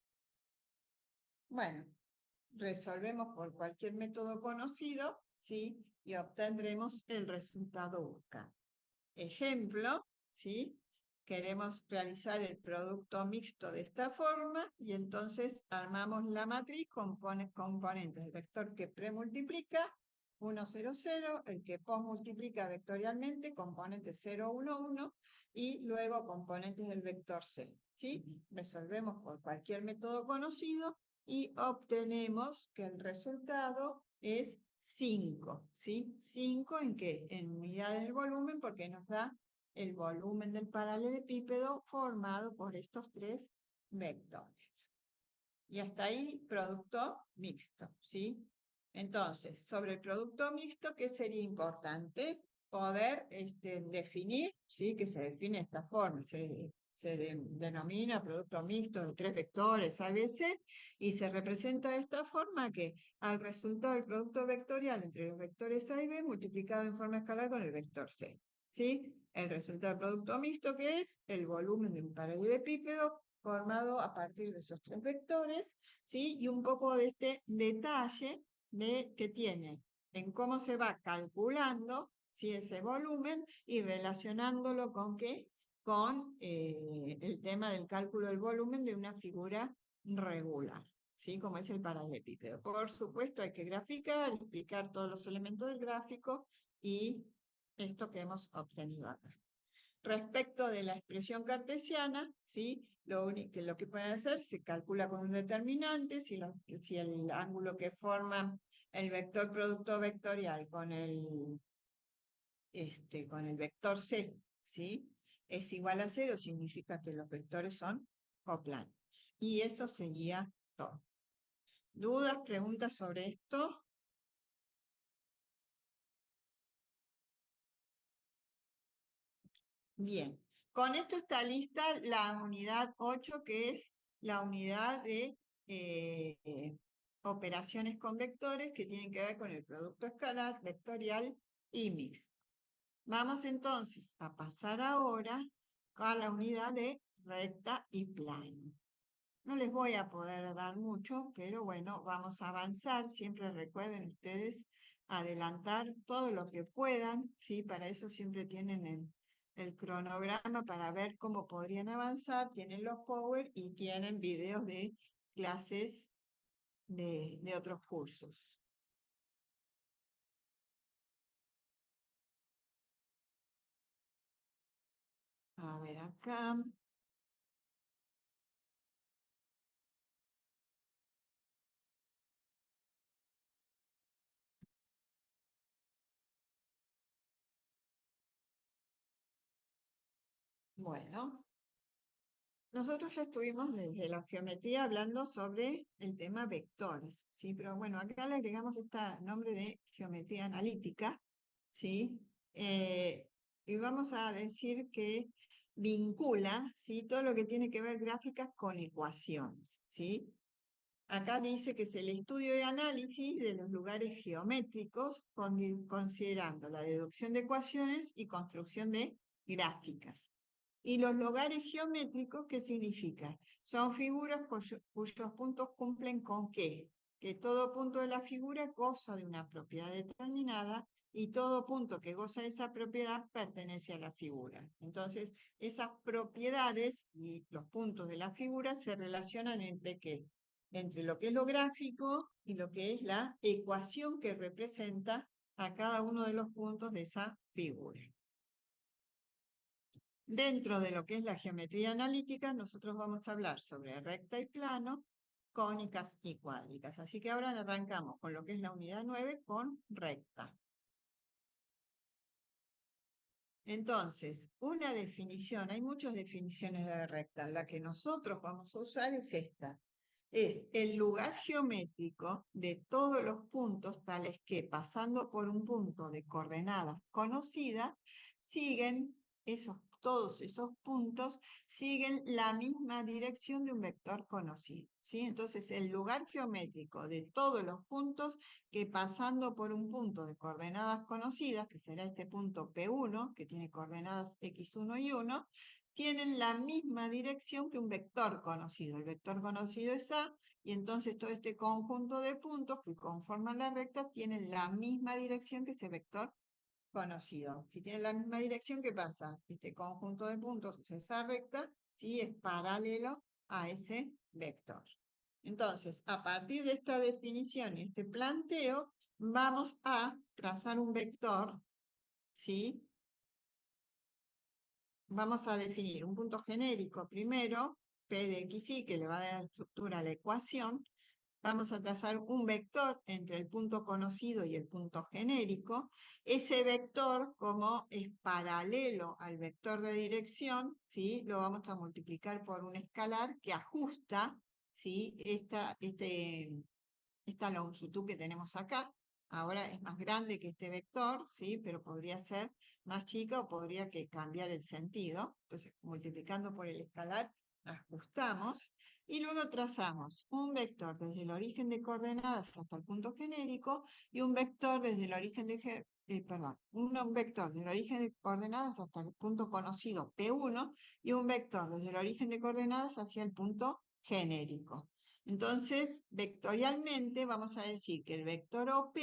Bueno, resolvemos por cualquier método conocido, ¿sí? Y obtendremos el resultado buscado. Ejemplo, ¿sí? Queremos realizar el producto mixto de esta forma y entonces armamos la matriz con componentes del vector que premultiplica 1, 0, 0, el que posmultiplica vectorialmente, componentes 0, 1, 1, y luego componentes del vector C, ¿sí? Resolvemos por cualquier método conocido y obtenemos que el resultado es 5, ¿sí? 5 ¿en qué? En unidades del volumen, porque nos da el volumen del paralelepípedo formado por estos tres vectores. Y hasta ahí producto mixto, ¿sí? Entonces, sobre el producto mixto, ¿qué sería importante? Poder definir, ¿sí? Que se define de esta forma, se denomina producto mixto de tres vectores ABC, y se representa de esta forma que al resultado del producto vectorial entre los vectores A y B multiplicado en forma escalar con el vector C, ¿sí? El resultado del producto mixto, que es el volumen de un paralelepípedo formado a partir de esos tres vectores, ¿sí? Y un poco de este detalle que tiene en cómo se va calculando, ¿sí? Ese volumen y relacionándolo con qué, con el tema del cálculo del volumen de una figura regular, ¿sí? Como es el paralelepípedo. Por supuesto, hay que graficar, explicar todos los elementos del gráfico y esto que hemos obtenido acá. Respecto de la expresión cartesiana, ¿sí? Lo que pueden hacer, se calcula con un determinante, si el ángulo que forma el vector producto vectorial con el vector C, ¿sí? Es igual a 0, significa que los vectores son coplanos. Y eso sería todo. ¿Dudas, preguntas sobre esto? Bien, con esto está lista la unidad 8, que es la unidad de operaciones con vectores que tienen que ver con el producto escalar, vectorial y mixto. Vamos entonces a pasar ahora a la unidad de recta y plano. No les voy a poder dar mucho, pero bueno, vamos a avanzar. Siempre recuerden ustedes adelantar todo lo que puedan, ¿sí? Para eso siempre tienen el cronograma para ver cómo podrían avanzar. Tienen los Power y tienen videos de clases de otros cursos. A ver acá. Bueno, nosotros ya estuvimos desde la geometría hablando sobre el tema vectores, ¿sí? Pero bueno, acá le agregamos este nombre de geometría analítica, ¿sí? Y vamos a decir que vincula, ¿sí? Todo lo que tiene que ver gráficas con ecuaciones, ¿sí? Acá dice que es el estudio y análisis de los lugares geométricos considerando la deducción de ecuaciones y construcción de gráficas. Y los lugares geométricos, ¿qué significa? Son figuras cuyos puntos cumplen con ¿qué? Que todo punto de la figura goza de una propiedad determinada y todo punto que goza de esa propiedad pertenece a la figura. Entonces, esas propiedades y los puntos de la figura se relacionan entre ¿qué? Entre lo que es lo gráfico y lo que es la ecuación que representa a cada uno de los puntos de esa figura. Dentro de lo que es la geometría analítica, nosotros vamos a hablar sobre recta y plano, cónicas y cuádricas. Así que ahora arrancamos con lo que es la unidad 9 con recta. Entonces, una definición, hay muchas definiciones de recta, la que nosotros vamos a usar es esta. Es el lugar geométrico de todos los puntos tales que pasando por un punto de coordenadas conocidas, siguen todos esos puntos siguen la misma dirección de un vector conocido, ¿sí? Entonces, el lugar geométrico de todos los puntos que pasando por un punto de coordenadas conocidas, que será este punto P1, que tiene coordenadas x1 y 1, tienen la misma dirección que un vector conocido. El vector conocido es A, y entonces todo este conjunto de puntos que conforman la recta tienen la misma dirección que ese vector conocido. Si tienen la misma dirección, ¿qué pasa? Este conjunto de puntos, esa recta, ¿sí? Es paralelo a ese vector. Entonces, a partir de esta definición y este planteo, vamos a trazar un vector, ¿sí? Vamos a definir un punto genérico primero, P de x, y, que le va a dar estructura a la ecuación. Vamos a trazar un vector entre el punto conocido y el punto genérico. Ese vector, como es paralelo al vector de dirección, ¿sí? Lo vamos a multiplicar por un escalar que ajusta, ¿sí? Esta longitud que tenemos acá. Ahora es más grande que este vector, ¿sí? Pero podría ser más chica o podría cambiar el sentido. Entonces, multiplicando por el escalar, ajustamos y luego trazamos un vector desde el origen de coordenadas hasta el punto genérico y un vector desde el origen de un vector desde el origen de coordenadas hasta el punto conocido P1 y un vector desde el origen de coordenadas hacia el punto genérico. Entonces, vectorialmente vamos a decir que el vector OP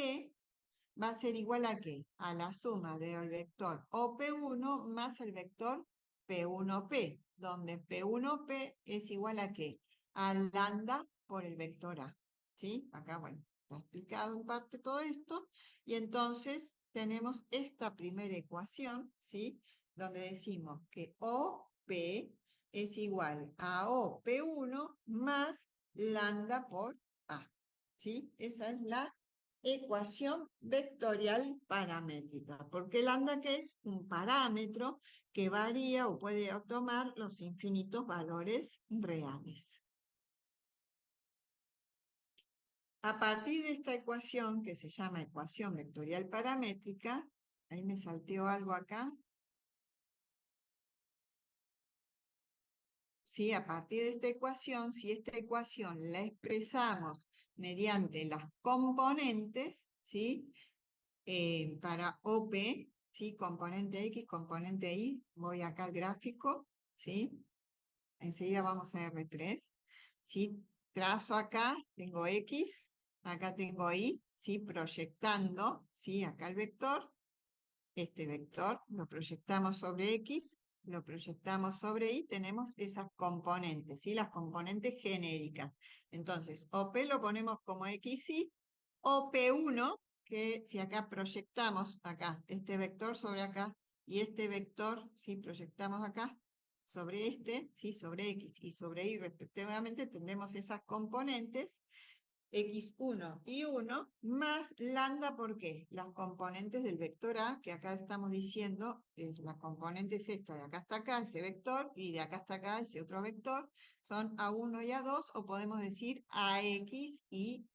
va a ser igual a ¿qué? A la suma del vector OP1 más el vector P1P, donde P1P es igual a ¿qué? A lambda por el vector A. ¿Sí? Acá, bueno, está explicado en parte todo esto. Y entonces tenemos esta primera ecuación, ¿sí? Donde decimos que OP es igual a OP1 más lambda por A. ¿Sí? Esa es la ecuación vectorial paramétrica, porque lambda que es un parámetro que varía o puede tomar los infinitos valores reales. A partir de esta ecuación, que se llama ecuación vectorial paramétrica, ahí me salteó algo acá. ¿sí? A partir de esta ecuación, si esta ecuación la expresamos mediante las componentes, ¿sí? Para OP, ¿sí? Componente X, componente Y, voy acá al gráfico, ¿sí? Enseguida vamos a R3, ¿sí? Trazo acá, tengo X, acá tengo Y, ¿sí? Proyectando, ¿sí? Acá el vector, este vector lo proyectamos sobre X, lo proyectamos sobre Y, tenemos esas componentes, ¿sí? Las componentes genéricas. Entonces, OP lo ponemos como XY, OP1, que si acá proyectamos acá este vector sobre acá y este vector, si proyectamos acá sobre este, ¿sí? Sobre X y sobre Y respectivamente, tendremos esas componentes X1 y 1 más lambda, ¿por qué? Las componentes del vector A, que acá estamos diciendo, la componente es esta, de acá hasta acá, ese vector, y de acá hasta acá, ese otro vector, son A1 y A2, o podemos decir AX y Y.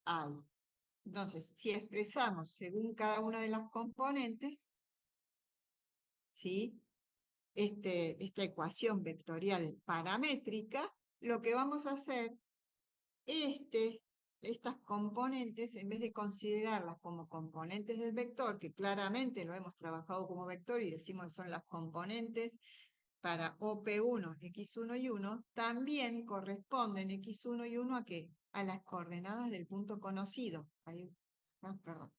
Entonces, si expresamos según cada una de las componentes, ¿sí? Esta ecuación vectorial paramétrica, lo que vamos a hacer estas componentes, en vez de considerarlas como componentes del vector, que claramente lo hemos trabajado como vector y decimos que son las componentes para OP1, X1 y 1, también corresponden X1 y 1 ¿a qué? A las coordenadas del punto conocido. Perdón,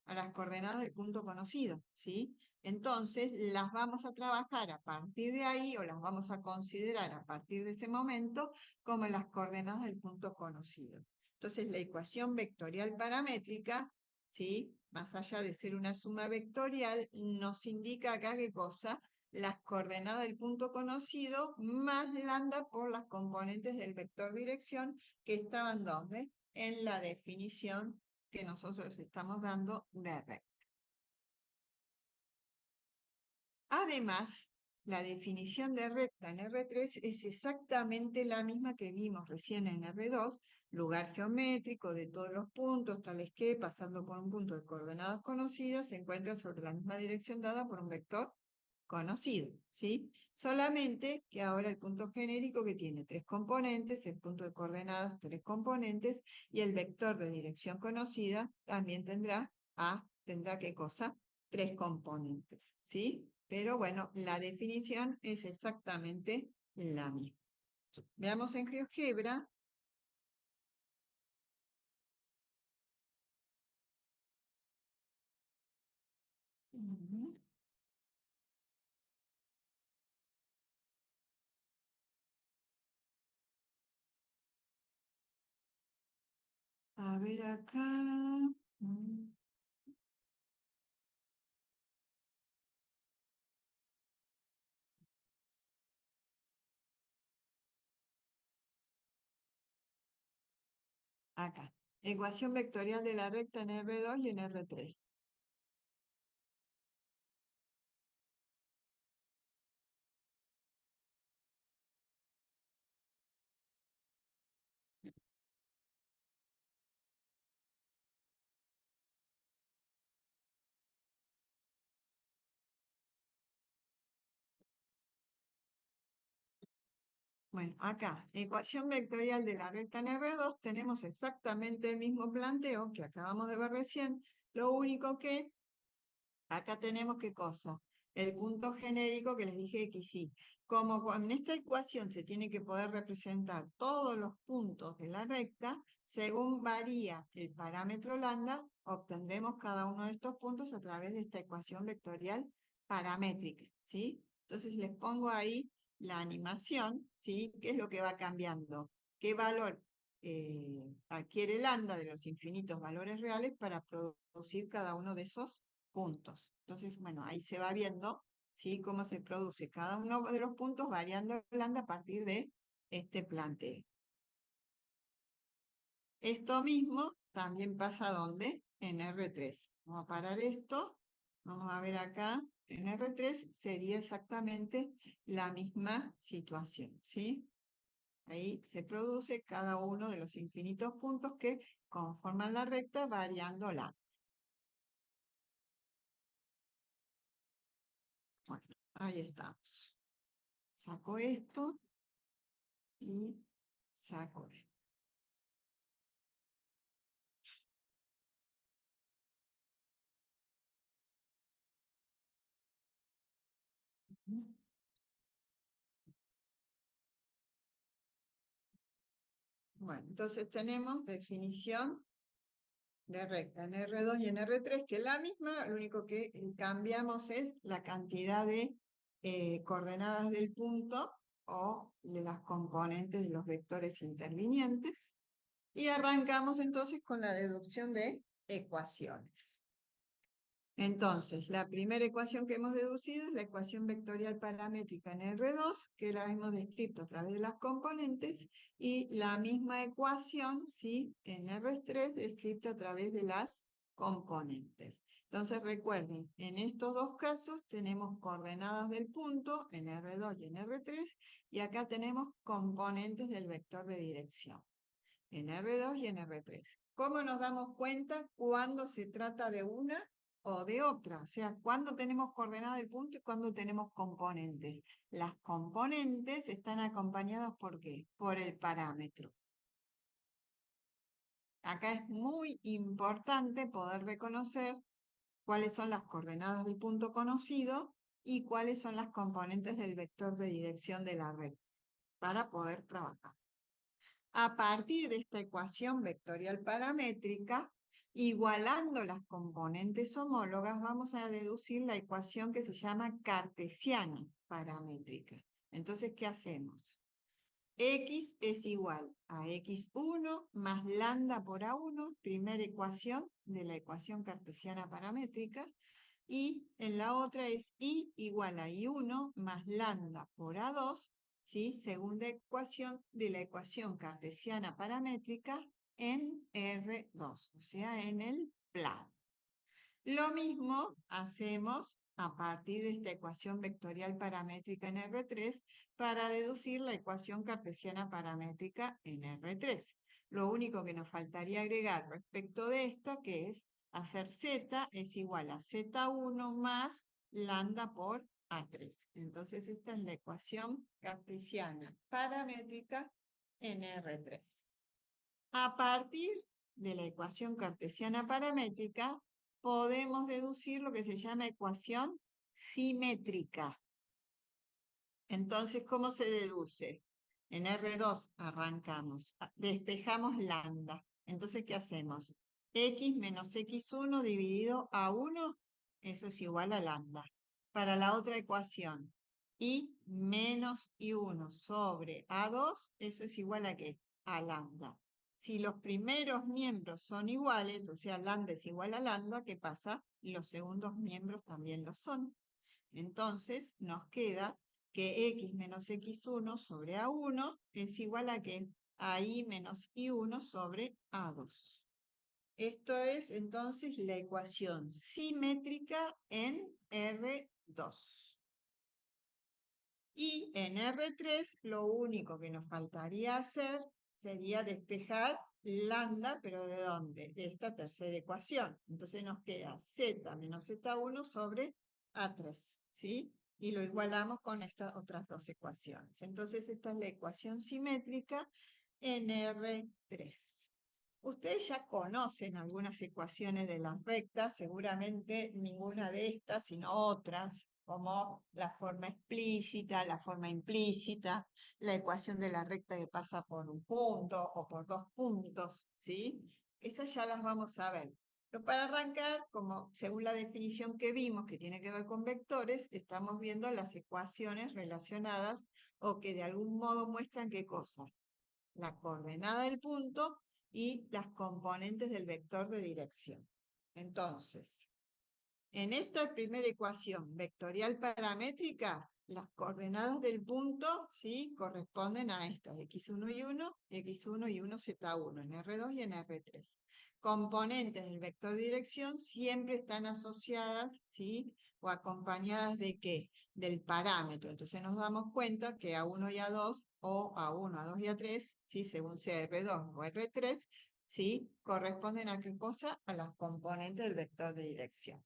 a las coordenadas del punto conocido, ¿sí? Entonces, las vamos a trabajar a partir de ahí, o las vamos a considerar a partir de ese momento, como las coordenadas del punto conocido. Entonces, la ecuación vectorial paramétrica, ¿sí? Más allá de ser una suma vectorial, nos indica acá qué cosa, las coordenadas del punto conocido más lambda por las componentes del vector dirección que estaban ¿dónde? En la definición que nosotros estamos dando de recta. Además, la definición de recta en R3 es exactamente la misma que vimos recién en R2, lugar geométrico de todos los puntos, tales que, pasando por un punto de coordenadas conocidas, se encuentra sobre la misma dirección dada por un vector conocido, ¿sí? Solamente que ahora el punto genérico que tiene tres componentes, el punto de coordenadas tres componentes, y el vector de dirección conocida también tendrá ¿qué cosa? Tres componentes, ¿sí? Pero bueno, la definición es exactamente la misma. Veamos en GeoGebra. Ujú. A ver acá. Mm, Acá. Ecuación vectorial de la recta en R2 y en R3. Bueno, acá, ecuación vectorial de la recta en R2, tenemos exactamente el mismo planteo que acabamos de ver recién, lo único que acá tenemos qué cosa, el punto genérico que les dije que sí. Como con esta ecuación se tiene que poder representar todos los puntos de la recta, según varía el parámetro lambda, obtendremos cada uno de estos puntos a través de esta ecuación vectorial paramétrica, ¿sí? Entonces les pongo ahí la animación, ¿sí? ¿Qué es lo que va cambiando? ¿Qué valor adquiere lambda de los infinitos valores reales para producir cada uno de esos puntos? Entonces, bueno, ahí se va viendo, ¿sí? Cómo se produce cada uno de los puntos variando el lambda a partir de este planteo. Esto mismo también pasa ¿dónde? En R3. Vamos a parar esto. Vamos a ver acá. En R3 sería exactamente la misma situación, ¿sí? Ahí se produce cada uno de los infinitos puntos que conforman la recta variando la. Bueno, ahí estamos. Saco esto. y saco esto. Bueno, entonces tenemos definición de recta en R2 y en R3, que es la misma, lo único que cambiamos es la cantidad de coordenadas del punto o de las componentes de los vectores intervinientes. Y arrancamos entonces con la deducción de ecuaciones. Entonces, la primera ecuación que hemos deducido es la ecuación vectorial paramétrica en R2, que la hemos descrito a través de las componentes, y la misma ecuación, ¿sí?, en R3 descrita a través de las componentes. Entonces, recuerden, en estos dos casos tenemos coordenadas del punto en R2 y en R3, y acá tenemos componentes del vector de dirección en R2 y en R3. ¿Cómo nos damos cuenta cuando se trata de una o de otra? O sea, cuando tenemos coordenada del punto y cuando tenemos componentes. Las componentes están acompañadas ¿por qué? Por el parámetro. Acá es muy importante poder reconocer cuáles son las coordenadas del punto conocido y cuáles son las componentes del vector de dirección de la recta para poder trabajar. A partir de esta ecuación vectorial paramétrica, igualando las componentes homólogas, vamos a deducir la ecuación que se llama cartesiana paramétrica. Entonces, ¿qué hacemos? X es igual a x1 más lambda por a1, primera ecuación de la ecuación cartesiana paramétrica, y en la otra es y igual a i1 más lambda por a2, ¿sí?, segunda ecuación de la ecuación cartesiana paramétrica en R2, o sea, en el plano. Lo mismo hacemos a partir de esta ecuación vectorial paramétrica en R3 para deducir la ecuación cartesiana paramétrica en R3. Lo único que nos faltaría agregar respecto de esto, que es hacer Z es igual a Z1 más lambda por A3. Entonces esta es la ecuación cartesiana paramétrica en R3. A partir de la ecuación cartesiana paramétrica, podemos deducir lo que se llama ecuación simétrica. Entonces, ¿cómo se deduce? En R2 arrancamos, despejamos lambda. Entonces, ¿qué hacemos? X menos X1 dividido a 1, eso es igual a lambda. Para la otra ecuación, Y menos I1 sobre A2, eso es igual a ¿qué? A lambda. Si los primeros miembros son iguales, o sea, lambda es igual a lambda, ¿qué pasa? Los segundos miembros también lo son. Entonces, nos queda que x menos x1 sobre a1 es igual a ¿qué? A i menos i1 sobre a2. Esto es entonces la ecuación simétrica en R2. Y en R3 lo único que nos faltaría hacer sería despejar lambda, pero ¿de dónde? De esta tercera ecuación. Entonces nos queda z menos z1 sobre a3, ¿sí? Y lo igualamos con estas otras dos ecuaciones. Entonces esta es la ecuación simétrica en R3. Ustedes ya conocen algunas ecuaciones de las rectas, seguramente ninguna de estas, sino otras, como la forma explícita, la forma implícita, la ecuación de la recta que pasa por un punto o por dos puntos, ¿sí? Esas ya las vamos a ver. Pero para arrancar, como según la definición que vimos, que tiene que ver con vectores, estamos viendo las ecuaciones relacionadas o que de algún modo muestran qué cosa. La coordenada del punto y las componentes del vector de dirección. Entonces, en esta primera ecuación vectorial paramétrica, las coordenadas del punto, ¿sí?, corresponden a estas, x1 y 1, x1 y 1, z1, en R2 y en R3. Componentes del vector de dirección siempre están asociadas, ¿sí?, o acompañadas de ¿qué? Del parámetro. Entonces nos damos cuenta que A1 y A2, o A1, A2 y A3, ¿sí?, según sea R2 o R3, ¿sí?, corresponden a ¿qué cosa? A las componentes del vector de dirección.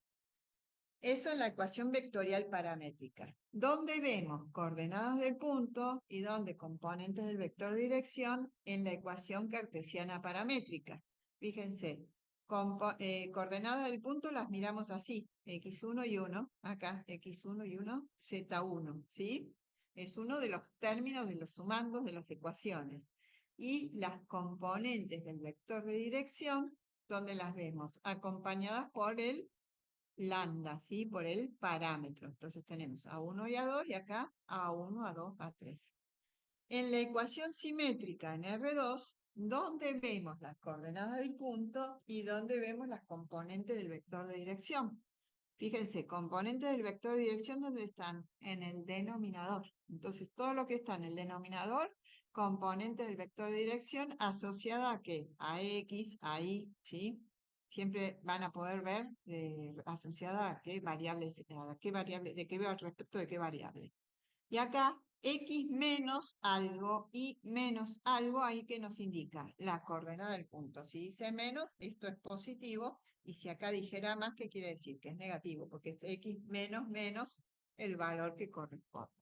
Eso es la ecuación vectorial paramétrica, donde vemos coordenadas del punto y donde componentes del vector de dirección en la ecuación cartesiana paramétrica. Fíjense, coordenadas del punto las miramos así, x1 y 1, acá x1 y 1, z1, ¿sí? Es uno de los términos de los sumandos de las ecuaciones. Y las componentes del vector de dirección, donde las vemos acompañadas por el lambda, ¿sí? Por el parámetro. Entonces tenemos A1 y A2 y acá A1, A2, A3. En la ecuación simétrica en R2, ¿dónde vemos las coordenadas del punto y dónde vemos las componentes del vector de dirección? Fíjense, componentes del vector de dirección, ¿dónde están? En el denominador. Entonces, todo lo que está en el denominador, componente del vector de dirección asociada a qué? A X, a Y, ¿sí? Siempre van a poder ver asociada a qué variables, de qué respecto de qué variable. Y acá, X menos algo, Y menos algo, ahí que nos indica la coordenada del punto. Si dice menos, esto es positivo, y si acá dijera más, ¿qué quiere decir? Que es negativo, porque es X menos menos el valor que corresponde.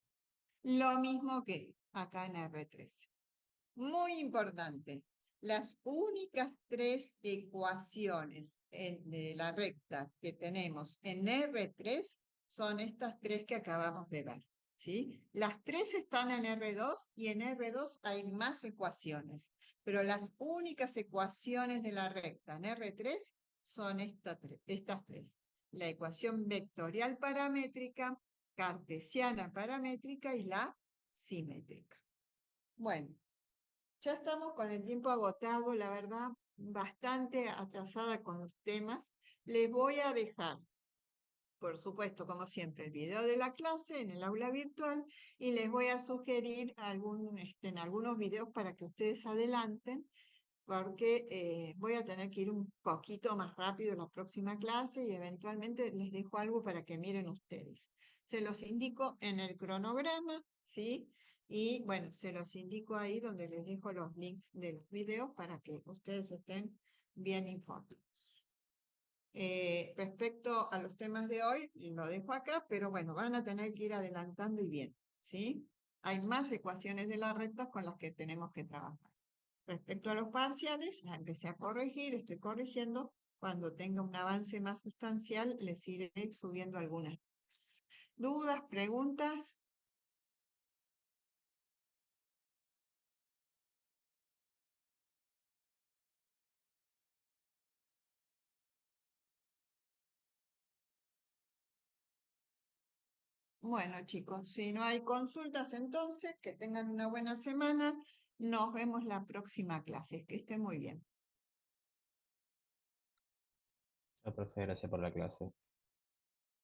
Lo mismo que acá en R3. Muy importante, las únicas tres ecuaciones de la recta que tenemos en R3 son estas tres que acabamos de ver, ¿sí? Las tres están en R2 y en R2 hay más ecuaciones, pero las únicas ecuaciones de la recta en R3 son estas tres. La ecuación vectorial paramétrica, cartesiana paramétrica y la simétrica. Bueno. Ya estamos con el tiempo agotado, la verdad, bastante atrasada con los temas. Les voy a dejar, por supuesto, como siempre, el video de la clase en el aula virtual y les voy a sugerir algunos videos para que ustedes adelanten, porque voy a tener que ir un poquito más rápido en la próxima clase y eventualmente les dejo algo para que miren ustedes. Se los indico en el cronograma, ¿sí? Y bueno, se los indico ahí donde les dejo los links de los videos para que ustedes estén bien informados. Respecto a los temas de hoy, lo dejo acá, pero bueno, van a tener que ir adelantando y bien, ¿sí? Hay más ecuaciones de las rectas con las que tenemos que trabajar. Respecto a los parciales, ya empecé a corregir, estoy corrigiendo. Cuando tenga un avance más sustancial, les iré subiendo algunas dudas, preguntas. Bueno, chicos, si no hay consultas, entonces, que tengan una buena semana. Nos vemos la próxima clase. Que estén muy bien. Chao, profe, gracias por la clase.